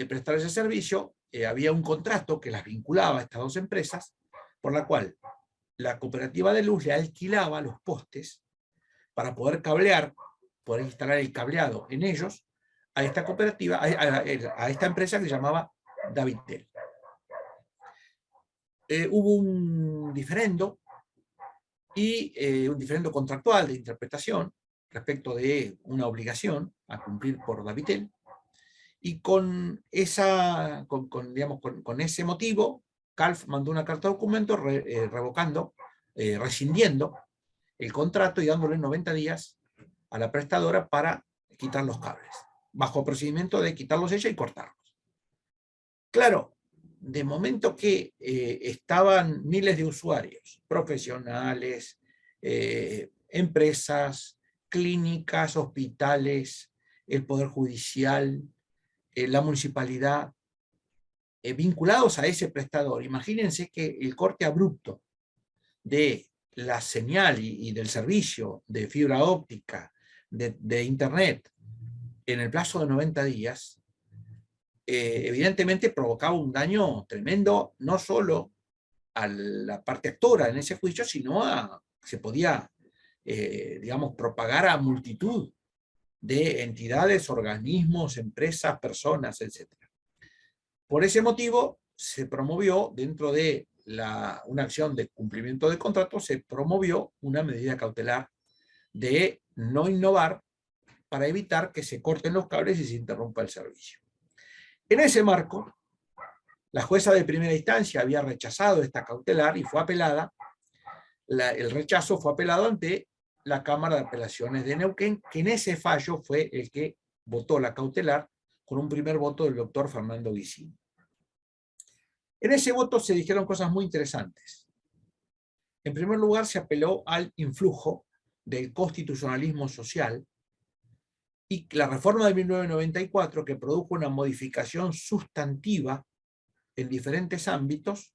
prestar ese servicio, había un contrato que las vinculaba a estas dos empresas, por la cual la cooperativa de luz le alquilaba los postes para poder cablear, poder instalar el cableado en ellos, a esta cooperativa, a esta empresa que se llamaba Davitel. Hubo un diferendo, y un diferendo contractual de interpretación respecto de una obligación a cumplir por Davitel, y con ese motivo, Calf mandó una carta de documento revocando, rescindiendo el contrato y dándole 90 días a la prestadora para quitar los cables, bajo procedimiento de quitarlos ella y cortarlos. Claro, de momento que estaban miles de usuarios, profesionales, empresas, clínicas, hospitales, el Poder Judicial, la municipalidad, vinculados a ese prestador. Imagínense que el corte abrupto de la señal y del servicio de fibra óptica, de internet, en el plazo de 90 días, evidentemente provocaba un daño tremendo, no solo a la parte actora en ese juicio, sino se podía, propagar a multitud de entidades, organismos, empresas, personas, etc. Por ese motivo, se promovió, dentro de una acción de cumplimiento de contrato, se promovió una medida cautelar de no innovar para evitar que se corten los cables y se interrumpa el servicio. En ese marco, la jueza de primera instancia había rechazado esta cautelar y fue apelada. El rechazo fue apelado ante la Cámara de Apelaciones de Neuquén, que en ese fallo fue el que votó la cautelar con un primer voto del doctor Fernando Guisini. En ese voto se dijeron cosas muy interesantes. En primer lugar, se apeló al influjo del constitucionalismo social y la reforma de 1994, que produjo una modificación sustantiva en diferentes ámbitos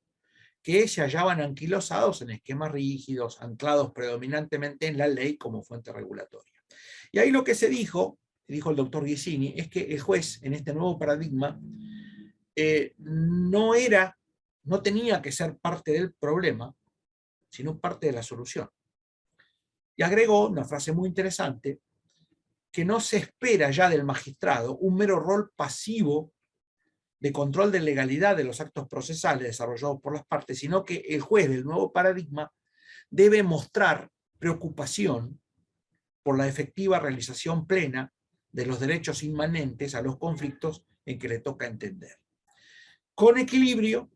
que se hallaban anquilosados en esquemas rígidos, anclados predominantemente en la ley como fuente regulatoria. Y ahí lo que se dijo el doctor Guisini, es que el juez en este nuevo paradigma no tenía que ser parte del problema, sino parte de la solución. Y agregó una frase muy interesante, que no se espera ya del magistrado un mero rol pasivo de control de legalidad de los actos procesales desarrollados por las partes, sino que el juez del nuevo paradigma debe mostrar preocupación por la efectiva realización plena de los derechos inmanentes a los conflictos en que le toca entender. Con equilibrio,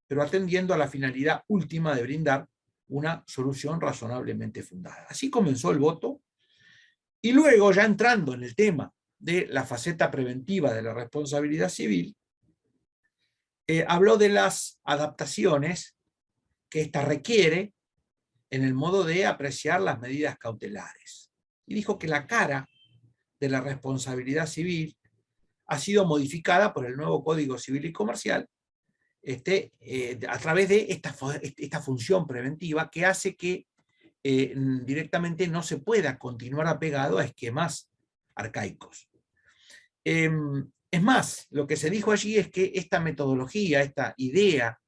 pero atendiendo a la finalidad última de brindar una solución razonablemente fundada. Así comenzó el voto, y luego, ya entrando en el tema de la faceta preventiva de la responsabilidad civil, habló de las adaptaciones que ésta requiere en el modo de apreciar las medidas cautelares. Y dijo que la cara de la responsabilidad civil ha sido modificada por el nuevo Código Civil y Comercial a través de esta función preventiva que hace que directamente no se pueda continuar apegado a esquemas arcaicos. Es más, lo que se dijo allí es que esta metodología, esta idea,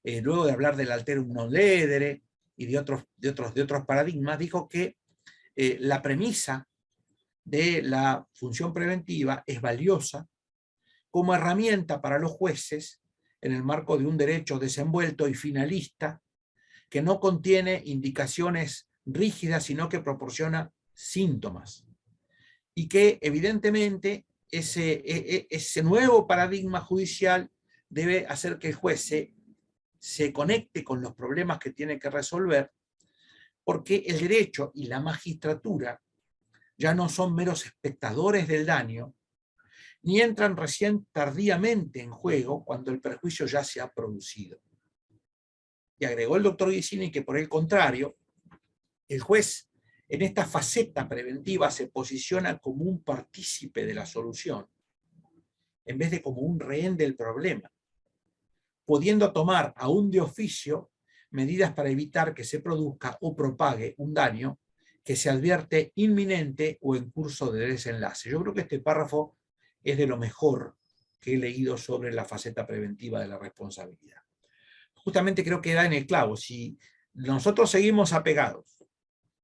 luego de hablar del alterum non ledere y de otros paradigmas, dijo que la premisa de la función preventiva es valiosa como herramienta para los jueces en el marco de un derecho desenvuelto y finalista que no contiene indicaciones rígida, sino que proporciona síntomas. Y que evidentemente ese nuevo paradigma judicial debe hacer que el juez se conecte con los problemas que tiene que resolver, porque el derecho y la magistratura ya no son meros espectadores del daño, ni entran recién tardíamente en juego cuando el perjuicio ya se ha producido. Y agregó el doctor Guisini que, por el contrario, el juez en esta faceta preventiva se posiciona como un partícipe de la solución, en vez de como un rehén del problema, pudiendo tomar aún de oficio medidas para evitar que se produzca o propague un daño que se advierte inminente o en curso de desenlace. Yo creo que este párrafo es de lo mejor que he leído sobre la faceta preventiva de la responsabilidad. Justamente creo que da en el clavo. Si nosotros seguimos apegados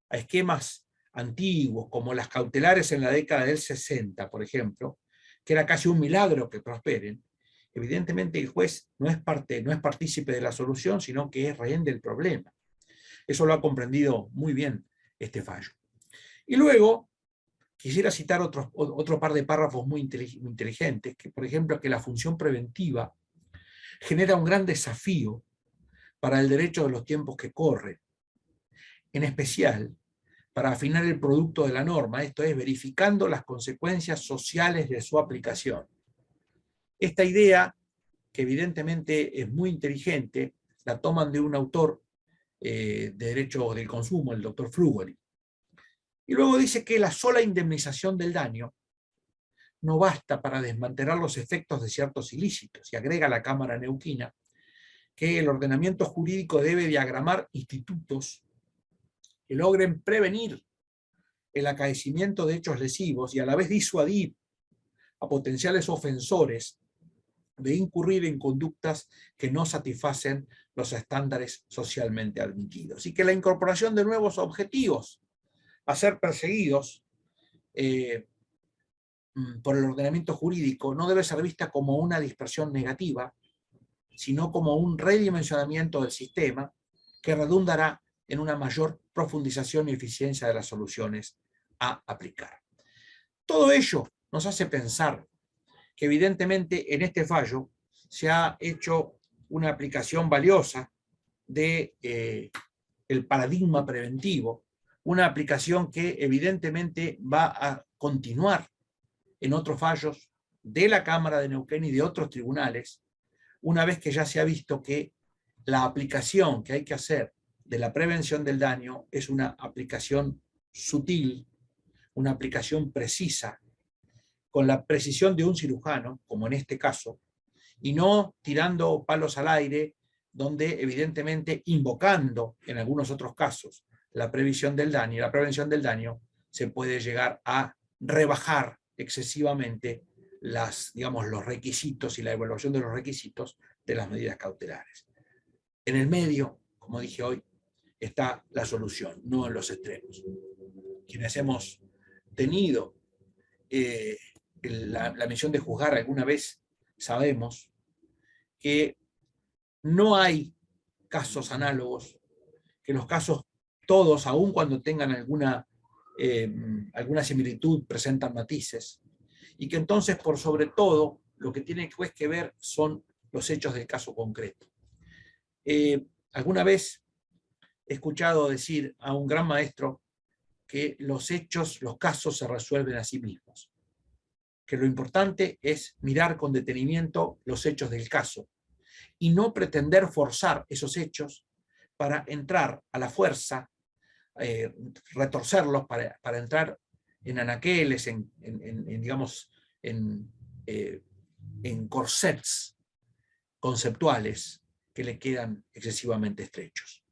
a esquemas antiguos, como las cautelares en la década del 60, por ejemplo, que era casi un milagro que prosperen, evidentemente el juez no es partícipe de la solución, sino que es rehén del problema. Eso lo ha comprendido muy bien este fallo. Y luego, quisiera citar otro par de párrafos muy inteligentes, que por ejemplo, que la función preventiva genera un gran desafío para el derecho de los tiempos que corren, en especial para afinar el producto de la norma, esto es, verificando las consecuencias sociales de su aplicación. Esta idea, que evidentemente es muy inteligente, la toman de un autor de Derecho del Consumo, el doctor Flugel. Y luego dice que la sola indemnización del daño no basta para desmantelar los efectos de ciertos ilícitos, y agrega la Cámara Neuquina que el ordenamiento jurídico debe diagramar institutos que logren prevenir el acaecimiento de hechos lesivos y a la vez disuadir a potenciales ofensores de incurrir en conductas que no satisfacen los estándares socialmente admitidos. Y que la incorporación de nuevos objetivos a ser perseguidos por el ordenamiento jurídico no debe ser vista como una dispersión negativa, sino como un redimensionamiento del sistema que redundará en una mayor profundización y eficiencia de las soluciones a aplicar. Todo ello nos hace pensar que evidentemente en este fallo se ha hecho una aplicación valiosa del paradigma preventivo, una aplicación que evidentemente va a continuar en otros fallos de la Cámara de Neuquén y de otros tribunales, una vez que ya se ha visto que la aplicación que hay que hacer de la prevención del daño es una aplicación sutil, una aplicación precisa, con la precisión de un cirujano, como en este caso, y no tirando palos al aire, donde evidentemente invocando, en algunos otros casos, la prevención del daño, se puede llegar a rebajar excesivamente los requisitos y la evaluación de los requisitos de las medidas cautelares. En el medio, como dije hoy, está la solución, no en los extremos. Quienes hemos tenido la misión de juzgar alguna vez, sabemos que no hay casos análogos, que los casos todos, aun cuando tengan alguna similitud, presentan matices, y que entonces, por sobre todo, lo que tiene el juez que ver son los hechos del caso concreto. Alguna vez he escuchado decir a un gran maestro que los hechos, los casos se resuelven a sí mismos, que lo importante es mirar con detenimiento los hechos del caso y no pretender forzar esos hechos para entrar a la fuerza, retorcerlos para entrar en anaqueles, en corsets conceptuales que le quedan excesivamente estrechos.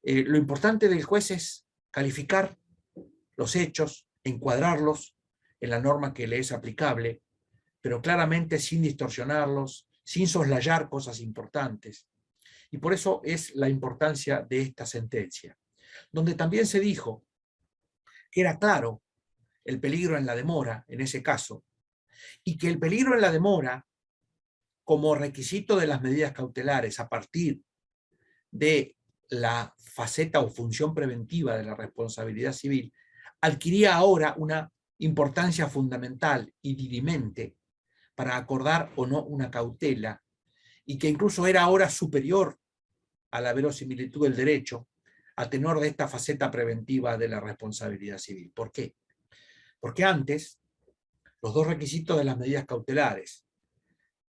Lo importante del juez es calificar los hechos, encuadrarlos en la norma que le es aplicable, pero claramente sin distorsionarlos, sin soslayar cosas importantes. Y por eso es la importancia de esta sentencia, donde también se dijo que era claro el peligro en la demora, en ese caso, y que el peligro en la demora, como requisito de las medidas cautelares a partir de la faceta o función preventiva de la responsabilidad civil adquiría ahora una importancia fundamental y dirimente para acordar o no una cautela, y que incluso era ahora superior a la verosimilitud del derecho, a tenor de esta faceta preventiva de la responsabilidad civil. ¿Por qué? Porque antes, los dos requisitos de las medidas cautelares,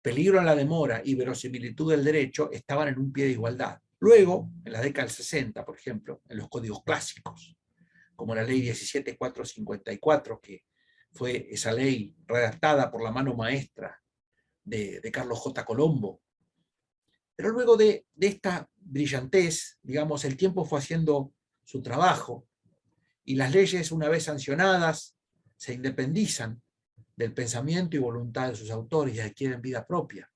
peligro en la demora y verosimilitud del derecho, estaban en un pie de igualdad. Luego, en la década del 60, por ejemplo, en los códigos clásicos, como la ley 17454, que fue esa ley redactada por la mano maestra de Carlos J. Colombo. Pero luego de esta brillantez, digamos, el tiempo fue haciendo su trabajo, y las leyes, una vez sancionadas, se independizan del pensamiento y voluntad de sus autores y adquieren vida propia,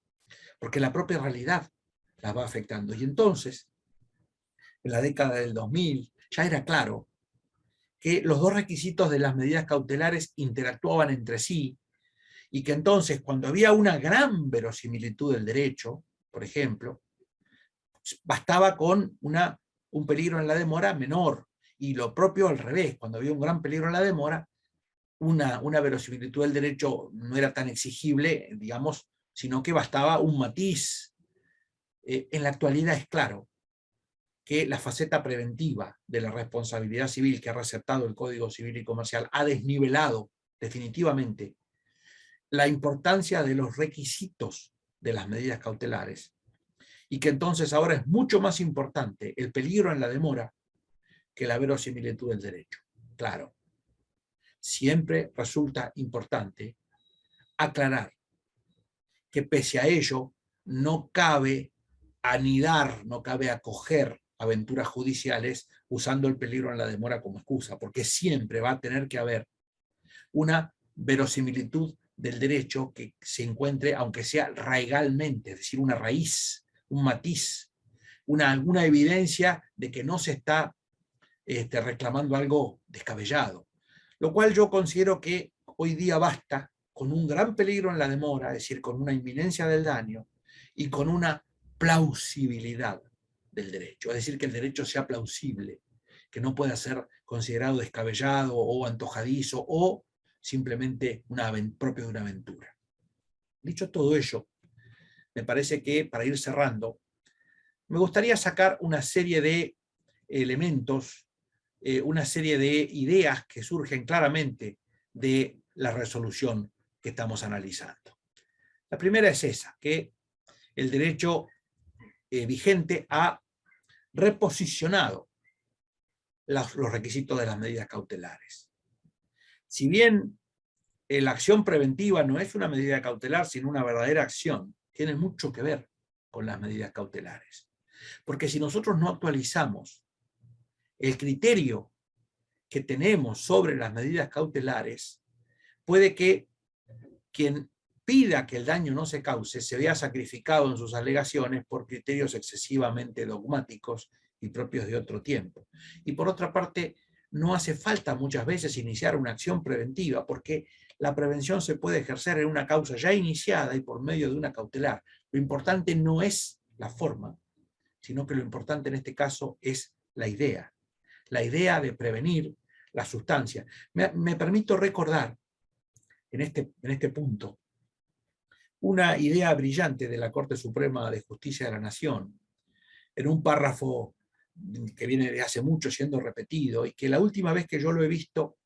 porque la propia realidad las va afectando. Y entonces, en la década del 2000, ya era claro que los dos requisitos de las medidas cautelares interactuaban entre sí, y que entonces, cuando había una gran verosimilitud del derecho, por ejemplo, bastaba con un peligro en la demora menor, y lo propio al revés, cuando había un gran peligro en la demora, una verosimilitud del derecho no era tan exigible, digamos, sino que bastaba un matiz. En la actualidad es claro que la faceta preventiva de la responsabilidad civil que ha recetado el Código Civil y Comercial ha desnivelado definitivamente la importancia de los requisitos de las medidas cautelares, y que entonces ahora es mucho más importante el peligro en la demora que la verosimilitud del derecho. Claro, siempre resulta importante aclarar que pese a ello no cabe anidar, no cabe acoger aventuras judiciales usando el peligro en la demora como excusa, porque siempre va a tener que haber una verosimilitud del derecho que se encuentre, aunque sea raigalmente, es decir, una raíz, un matiz, alguna evidencia de que no se está reclamando algo descabellado. Lo cual yo considero que hoy día basta con un gran peligro en la demora, es decir, con una inminencia del daño y con una plausibilidad del derecho, es decir, que el derecho sea plausible, que no pueda ser considerado descabellado o antojadizo o simplemente propio de una aventura. Dicho todo ello, me parece que para ir cerrando, me gustaría sacar una serie de elementos, una serie de ideas que surgen claramente de la resolución que estamos analizando. La primera es esa, que el derecho vigente ha reposicionado los requisitos de las medidas cautelares. Si bien la acción preventiva no es una medida cautelar, sino una verdadera acción, tiene mucho que ver con las medidas cautelares. Porque si nosotros no actualizamos el criterio que tenemos sobre las medidas cautelares, puede que quien pida que el daño no se cause se vea sacrificado en sus alegaciones por criterios excesivamente dogmáticos y propios de otro tiempo. Y por otra parte, no hace falta muchas veces iniciar una acción preventiva, porque la prevención se puede ejercer en una causa ya iniciada y por medio de una cautelar. Lo importante no es la forma, sino que lo importante en este caso es la idea de prevenir la sustancia. Me permito recordar en este punto una idea brillante de la Corte Suprema de Justicia de la Nación, en un párrafo que viene de hace mucho siendo repetido, y que la última vez que yo lo he visto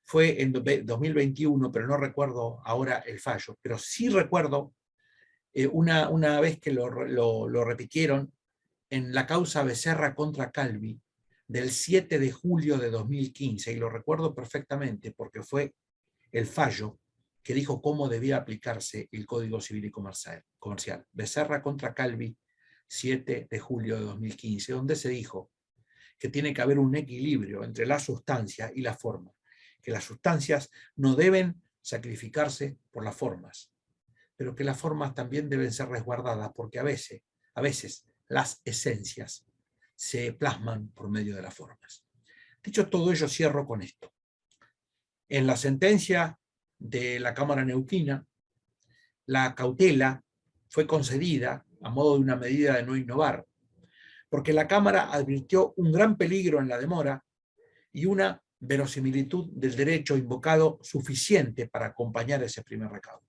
fue en 2021, pero no recuerdo ahora el fallo, pero sí recuerdo una vez que lo repitieron en la causa Becerra contra Calvi del 7 de julio de 2015, y lo recuerdo perfectamente porque fue el fallo que dijo cómo debía aplicarse el Código Civil y Comercial. Becerra contra Calvi, 7 de julio de 2015, donde se dijo que tiene que haber un equilibrio entre la sustancia y la forma, que las sustancias no deben sacrificarse por las formas, pero que las formas también deben ser resguardadas, porque a veces las esencias se plasman por medio de las formas. Dicho todo ello, cierro con esto. En la sentencia de la Cámara Neuquina, la cautela fue concedida a modo de una medida de no innovar, porque la Cámara advirtió un gran peligro en la demora y una verosimilitud del derecho invocado suficiente para acompañar ese primer recaudo.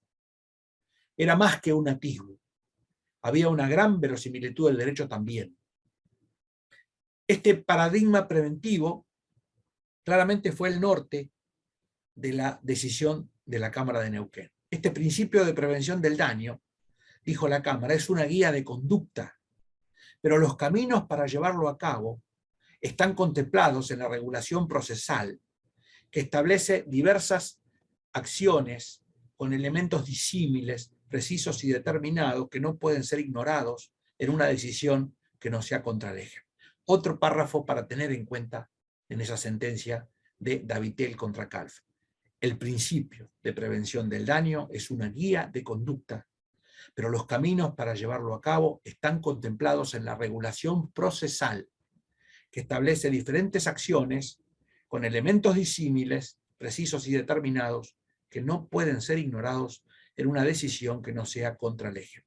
Era más que un atisbo, había una gran verosimilitud del derecho también. Este paradigma preventivo claramente fue el norte de la decisión de la Cámara de Neuquén. Este principio de prevención del daño, dijo la Cámara, es una guía de conducta, pero los caminos para llevarlo a cabo están contemplados en la regulación procesal, que establece diversas acciones con elementos disímiles, precisos y determinados que no pueden ser ignorados en una decisión que no sea contra el eje. Otro párrafo para tener en cuenta en esa sentencia de Davitel contra Calf. El principio de prevención del daño es una guía de conducta, pero los caminos para llevarlo a cabo están contemplados en la regulación procesal, que establece diferentes acciones con elementos disímiles, precisos y determinados, que no pueden ser ignorados en una decisión que no sea contra el eje.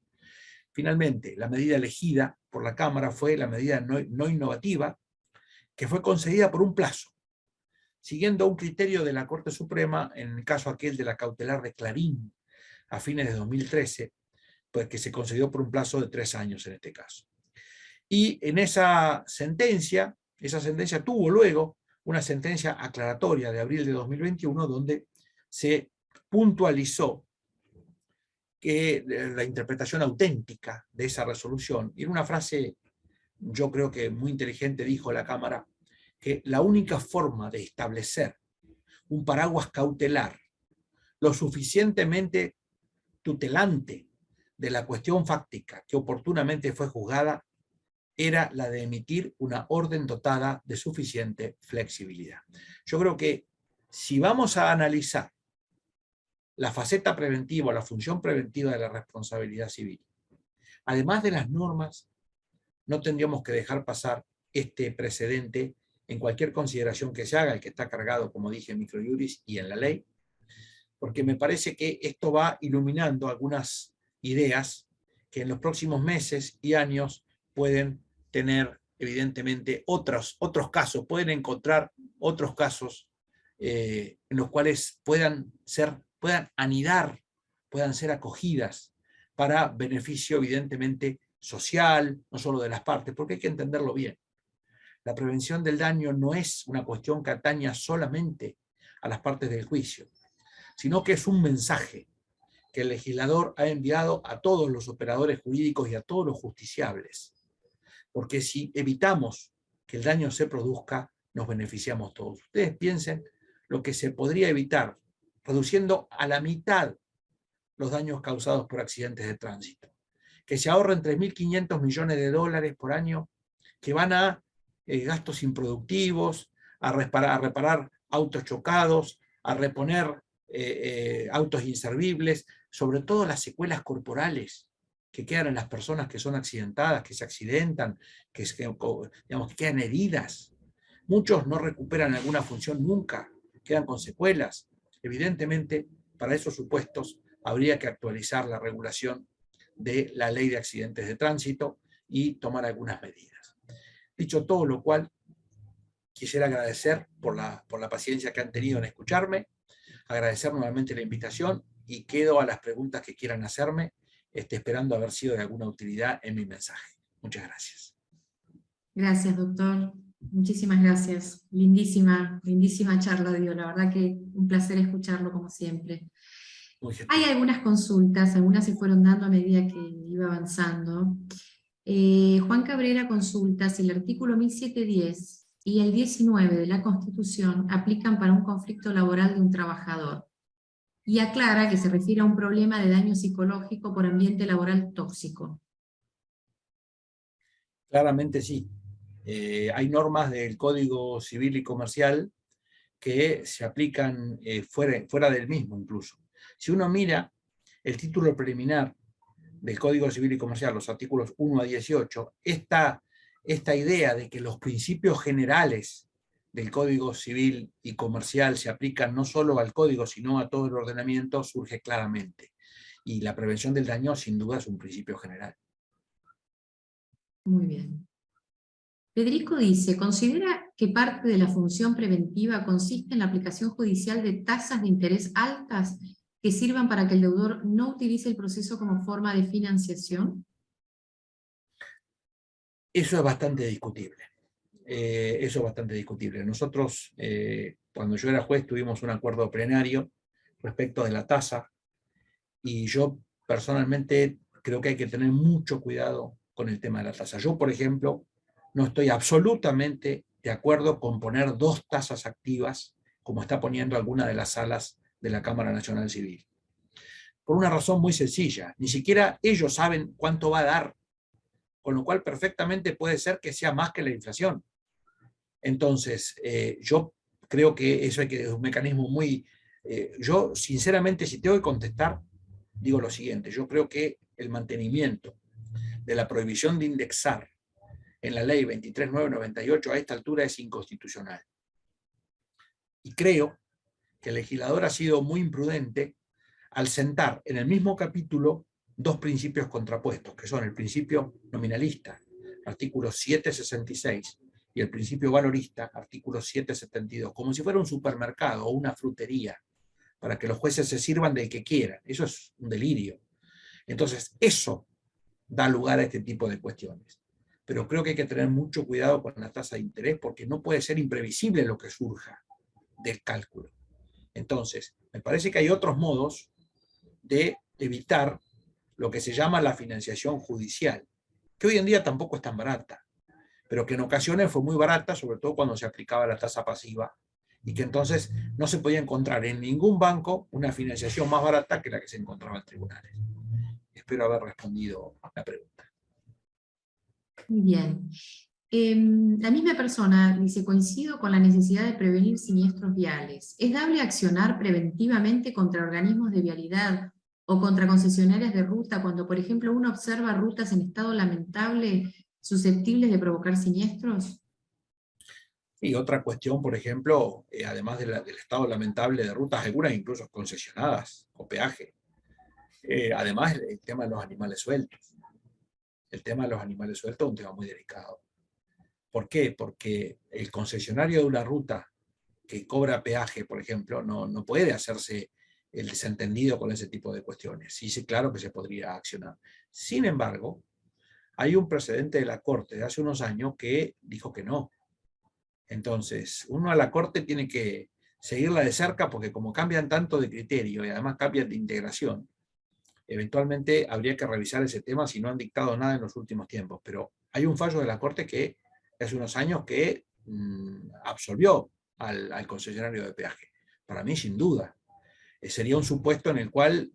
Finalmente, la medida elegida por la Cámara fue la medida no innovativa, que fue concedida por un plazo, siguiendo un criterio de la Corte Suprema en el caso aquel de la cautelar de Clarín a fines de 2013, pues que se concedió por un plazo de 3 años en este caso. Y en esa sentencia tuvo luego una sentencia aclaratoria de abril de 2021 donde se puntualizó que la interpretación auténtica de esa resolución, y en una frase yo creo que muy inteligente dijo la Cámara, que la única forma de establecer un paraguas cautelar lo suficientemente tutelante de la cuestión fáctica que oportunamente fue juzgada era la de emitir una orden dotada de suficiente flexibilidad. Yo creo que si vamos a analizar la faceta preventiva, la función preventiva de la responsabilidad civil, además de las normas, no tendríamos que dejar pasar este precedente en cualquier consideración que se haga, el que está cargado, como dije, en microjuris y en la ley, porque me parece que esto va iluminando algunas ideas que en los próximos meses y años pueden tener, evidentemente, otros casos, pueden encontrar otros casos en los cuales puedan anidar, puedan ser acogidas para beneficio, evidentemente, social, no solo de las partes, porque hay que entenderlo bien. La prevención del daño no es una cuestión que ataña solamente a las partes del juicio, sino que es un mensaje que el legislador ha enviado a todos los operadores jurídicos y a todos los justiciables. Porque si evitamos que el daño se produzca, nos beneficiamos todos. Ustedes piensen lo que se podría evitar reduciendo a la mitad los daños causados por accidentes de tránsito. Que se ahorren 3.500 millones de dólares por año que van a gastos improductivos, a reparar autos chocados, a reponer autos inservibles, sobre todo las secuelas corporales que quedan en las personas que son accidentadas, que se accidentan, que quedan heridas. Muchos no recuperan alguna función nunca, quedan con secuelas. Evidentemente, para esos supuestos habría que actualizar la regulación de la ley de accidentes de tránsito y tomar algunas medidas. Dicho todo lo cual, quisiera agradecer por la paciencia que han tenido en escucharme, agradecer nuevamente la invitación y quedo a las preguntas que quieran hacerme, esperando haber sido de alguna utilidad en mi mensaje. Muchas gracias. Gracias, doctor. Muchísimas gracias. Lindísima, lindísima charla, Dio. La verdad que un placer escucharlo como siempre. Hay algunas consultas, algunas se fueron dando a medida que iba avanzando. Juan Cabrera consulta si el artículo 1710 y el 19 de la Constitución aplican para un conflicto laboral de un trabajador. Y aclara que se refiere a un problema de daño psicológico por ambiente laboral tóxico. Claramente sí. Hay normas del Código Civil y Comercial que se aplican fuera del mismo incluso. Si uno mira el título preliminar del Código Civil y Comercial, los artículos 1 a 18, esta idea de que los principios generales del Código Civil y Comercial se aplican no solo al Código, sino a todo el ordenamiento, surge claramente. Y la prevención del daño, sin duda, es un principio general. Muy bien. Federico dice, ¿considera que parte de la función preventiva consiste en la aplicación judicial de tasas de interés altas que sirvan para que el deudor no utilice el proceso como forma de financiación? Eso es bastante discutible. Eso es bastante discutible. Nosotros, cuando yo era juez, tuvimos un acuerdo plenario respecto de la tasa, y yo personalmente creo que hay que tener mucho cuidado con el tema de la tasa. Yo, por ejemplo, no estoy absolutamente de acuerdo con poner 2 tasas activas, como está poniendo alguna de las salas de la Cámara Nacional Civil. Por una razón muy sencilla, ni siquiera ellos saben cuánto va a dar, con lo cual perfectamente puede ser que sea más que la inflación. Entonces, yo creo que eso es un mecanismo muy... yo, sinceramente, si tengo que contestar, digo lo siguiente: yo creo que el mantenimiento de la prohibición de indexar en la ley 23.998 a esta altura es inconstitucional. Y creo que el legislador ha sido muy imprudente al sentar en el mismo capítulo 2 principios contrapuestos, que son el principio nominalista, artículo 766, y el principio valorista, artículo 772, como si fuera un supermercado o una frutería, para que los jueces se sirvan del que quieran. Eso es un delirio. Entonces, eso da lugar a este tipo de cuestiones. Pero creo que hay que tener mucho cuidado con la tasa de interés, porque no puede ser imprevisible lo que surja del cálculo. Entonces, me parece que hay otros modos de evitar lo que se llama la financiación judicial, que hoy en día tampoco es tan barata, pero que en ocasiones fue muy barata, sobre todo cuando se aplicaba la tasa pasiva, y que entonces no se podía encontrar en ningún banco una financiación más barata que la que se encontraba en tribunales. Espero haber respondido la pregunta. Muy bien. La misma persona dice, coincido con la necesidad de prevenir siniestros viales. ¿Es dable accionar preventivamente contra organismos de vialidad o contra concesionarias de ruta cuando, por ejemplo, uno observa rutas en estado lamentable susceptibles de provocar siniestros? Y otra cuestión, por ejemplo, además del estado lamentable de rutas, algunas incluso concesionadas o peaje, además el tema de los animales sueltos. El tema de los animales sueltos es un tema muy delicado. ¿Por qué? Porque el concesionario de una ruta que cobra peaje, por ejemplo, no puede hacerse el desentendido con ese tipo de cuestiones. Sí, claro que se podría accionar. Sin embargo, hay un precedente de la Corte de hace unos años que dijo que no. Entonces, uno a la Corte tiene que seguirla de cerca, porque como cambian tanto de criterio y además cambian de integración, eventualmente habría que revisar ese tema si no han dictado nada en los últimos tiempos. Pero hay un fallo de la Corte que hace unos años que absolvió al concesionario de peaje. Para mí, sin duda, sería un supuesto en el cual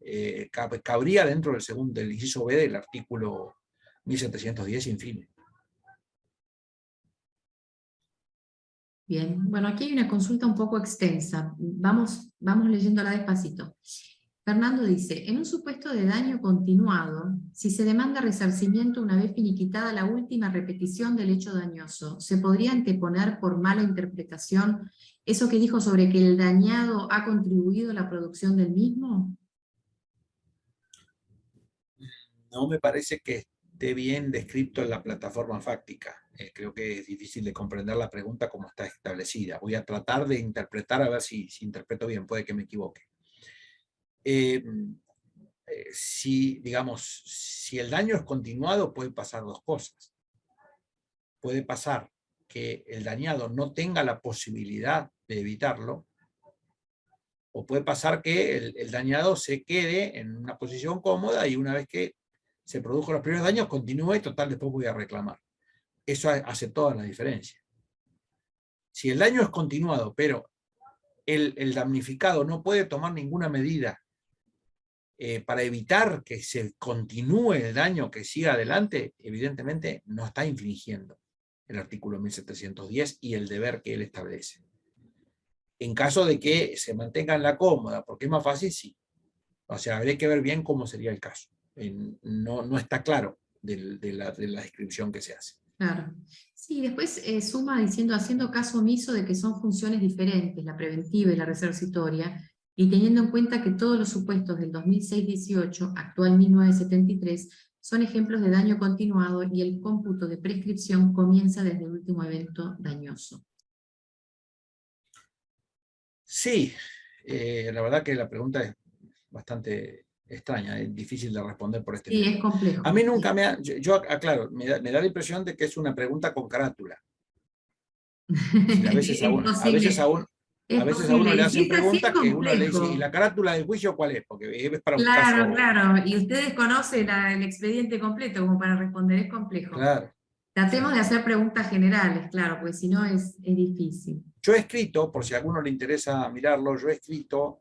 cabría dentro del inciso B del artículo 1710 infine. Bien, bueno, aquí hay una consulta un poco extensa. Vamos leyéndola despacito. Fernando dice, en un supuesto de daño continuado, si se demanda resarcimiento una vez finiquitada la última repetición del hecho dañoso, ¿se podría anteponer por mala interpretación eso que dijo sobre que el dañado ha contribuido a la producción del mismo? No me parece que esté bien descrito en la plataforma fáctica. Creo que es difícil de comprender la pregunta como está establecida. Voy a tratar de interpretar a ver si interpreto bien, puede que me equivoque. Si el daño es continuado, puede pasar 2 cosas. Puede pasar que el dañado no tenga la posibilidad de evitarlo, o puede pasar que el dañado se quede en una posición cómoda y una vez que se produjo los primeros daños, continúe y total, después voy a reclamar. Eso hace toda la diferencia. Si el daño es continuado, pero el damnificado no puede tomar ninguna medida para evitar que se continúe el daño, que siga adelante, evidentemente no está infringiendo el artículo 1710 y el deber que él establece. En caso de que se mantenga en la cómoda, porque es más fácil, sí. O sea, habría que ver bien cómo sería el caso. No está claro de la descripción que se hace. Claro. Sí, después suma diciendo, haciendo caso omiso de que son funciones diferentes, la preventiva y la resarcitoria, y teniendo en cuenta que todos los supuestos del 2006-18, actual 1973, son ejemplos de daño continuado y el cómputo de prescripción comienza desde el último evento dañoso. Sí, la verdad que la pregunta es bastante extraña, es difícil de responder por este Sí, medio. es complejo. A mí nunca me ha, yo aclaro, me da la impresión de que es una pregunta con carátula. A veces a uno, Es a veces a uno posible, le y si hacen es así, es preguntas que uno le dice, ¿y complejo. la carátula del juicio cuál es? Porque es para un Claro, caso, claro, y ustedes conocen el expediente completo como para responder, es complejo. claro. Tratemos Sí. de hacer preguntas generales, claro, porque si no es difícil. Yo he escrito, por si a alguno le interesa mirarlo, yo he escrito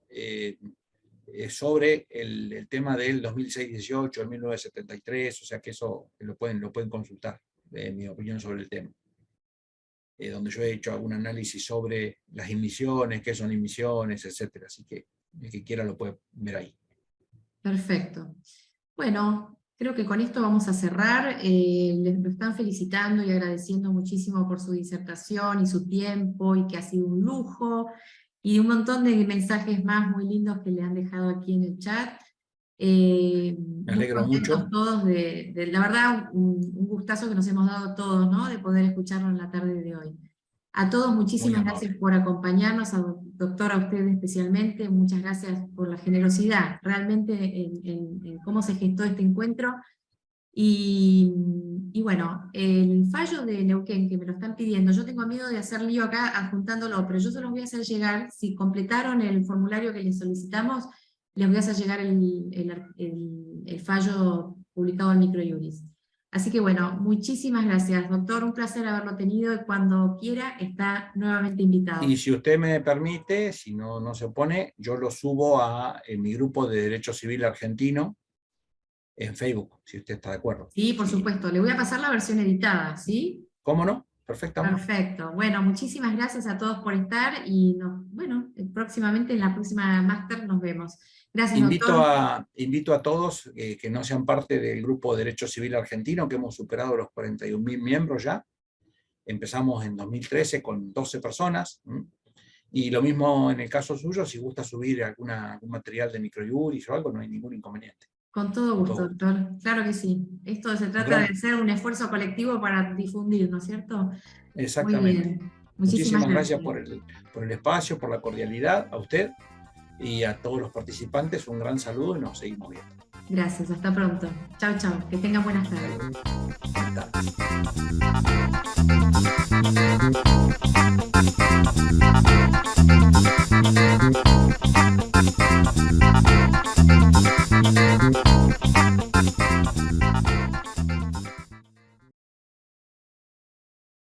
sobre el tema del 2006-18, el 1973, o sea que eso lo pueden consultar, mi opinión sobre el tema. Donde yo he hecho algún análisis sobre las emisiones, qué son emisiones, etcétera. Así que el que quiera lo puede ver ahí. Perfecto. Bueno, creo que con esto vamos a cerrar. Les lo están felicitando y agradeciendo muchísimo por su disertación y su tiempo, y que ha sido un lujo, y un montón de mensajes más muy lindos que le han dejado aquí en el chat. Me Muy alegro contentos mucho. todos la verdad, un gustazo que nos hemos dado todos, ¿no? De poder escucharlo en la tarde de hoy. A todos, Muy muchísimas gracias amable. por acompañarnos, doctor, a usted especialmente, muchas gracias por la generosidad, realmente en cómo se gestó este encuentro. Y bueno, el fallo de Neuquén, que me lo están pidiendo, yo tengo miedo de hacer lío acá adjuntándolo, pero yo se los voy a hacer llegar, si completaron el formulario que les solicitamos, les voy a hacer llegar el fallo publicado en Microjuris. Así que bueno, muchísimas gracias, doctor, un placer haberlo tenido, y cuando quiera está nuevamente invitado. Y si usted me permite, si no se opone, yo lo subo en mi grupo de Derecho Civil Argentino en Facebook, si usted está de acuerdo. Sí, por Sí. supuesto, le voy a pasar la versión editada, ¿sí? ¿Cómo no? Perfectamente. Perfecto. Bueno, muchísimas gracias a todos por estar, y bueno, próximamente en la próxima máster nos vemos. Gracias, Invito doctor. a todos que no sean parte del grupo de Derecho Civil Argentino, que hemos superado los 41.000 miembros ya. Empezamos en 2013 con 12 personas. Y lo mismo en el caso suyo, si gusta subir algún material de Microjuris o algo, no hay ningún inconveniente. Con todo gusto, doctor. Claro que sí. Esto se trata de hacer un esfuerzo colectivo para difundir, ¿no es cierto? Muy Exactamente. bien. Muchísimas Muchísimas gracias gracias. por el espacio, por la cordialidad, a usted y a todos los participantes. Un gran saludo y nos seguimos viendo. Gracias, hasta pronto. Chau, chau. Que tengan buenas tardes. Buenas tardes.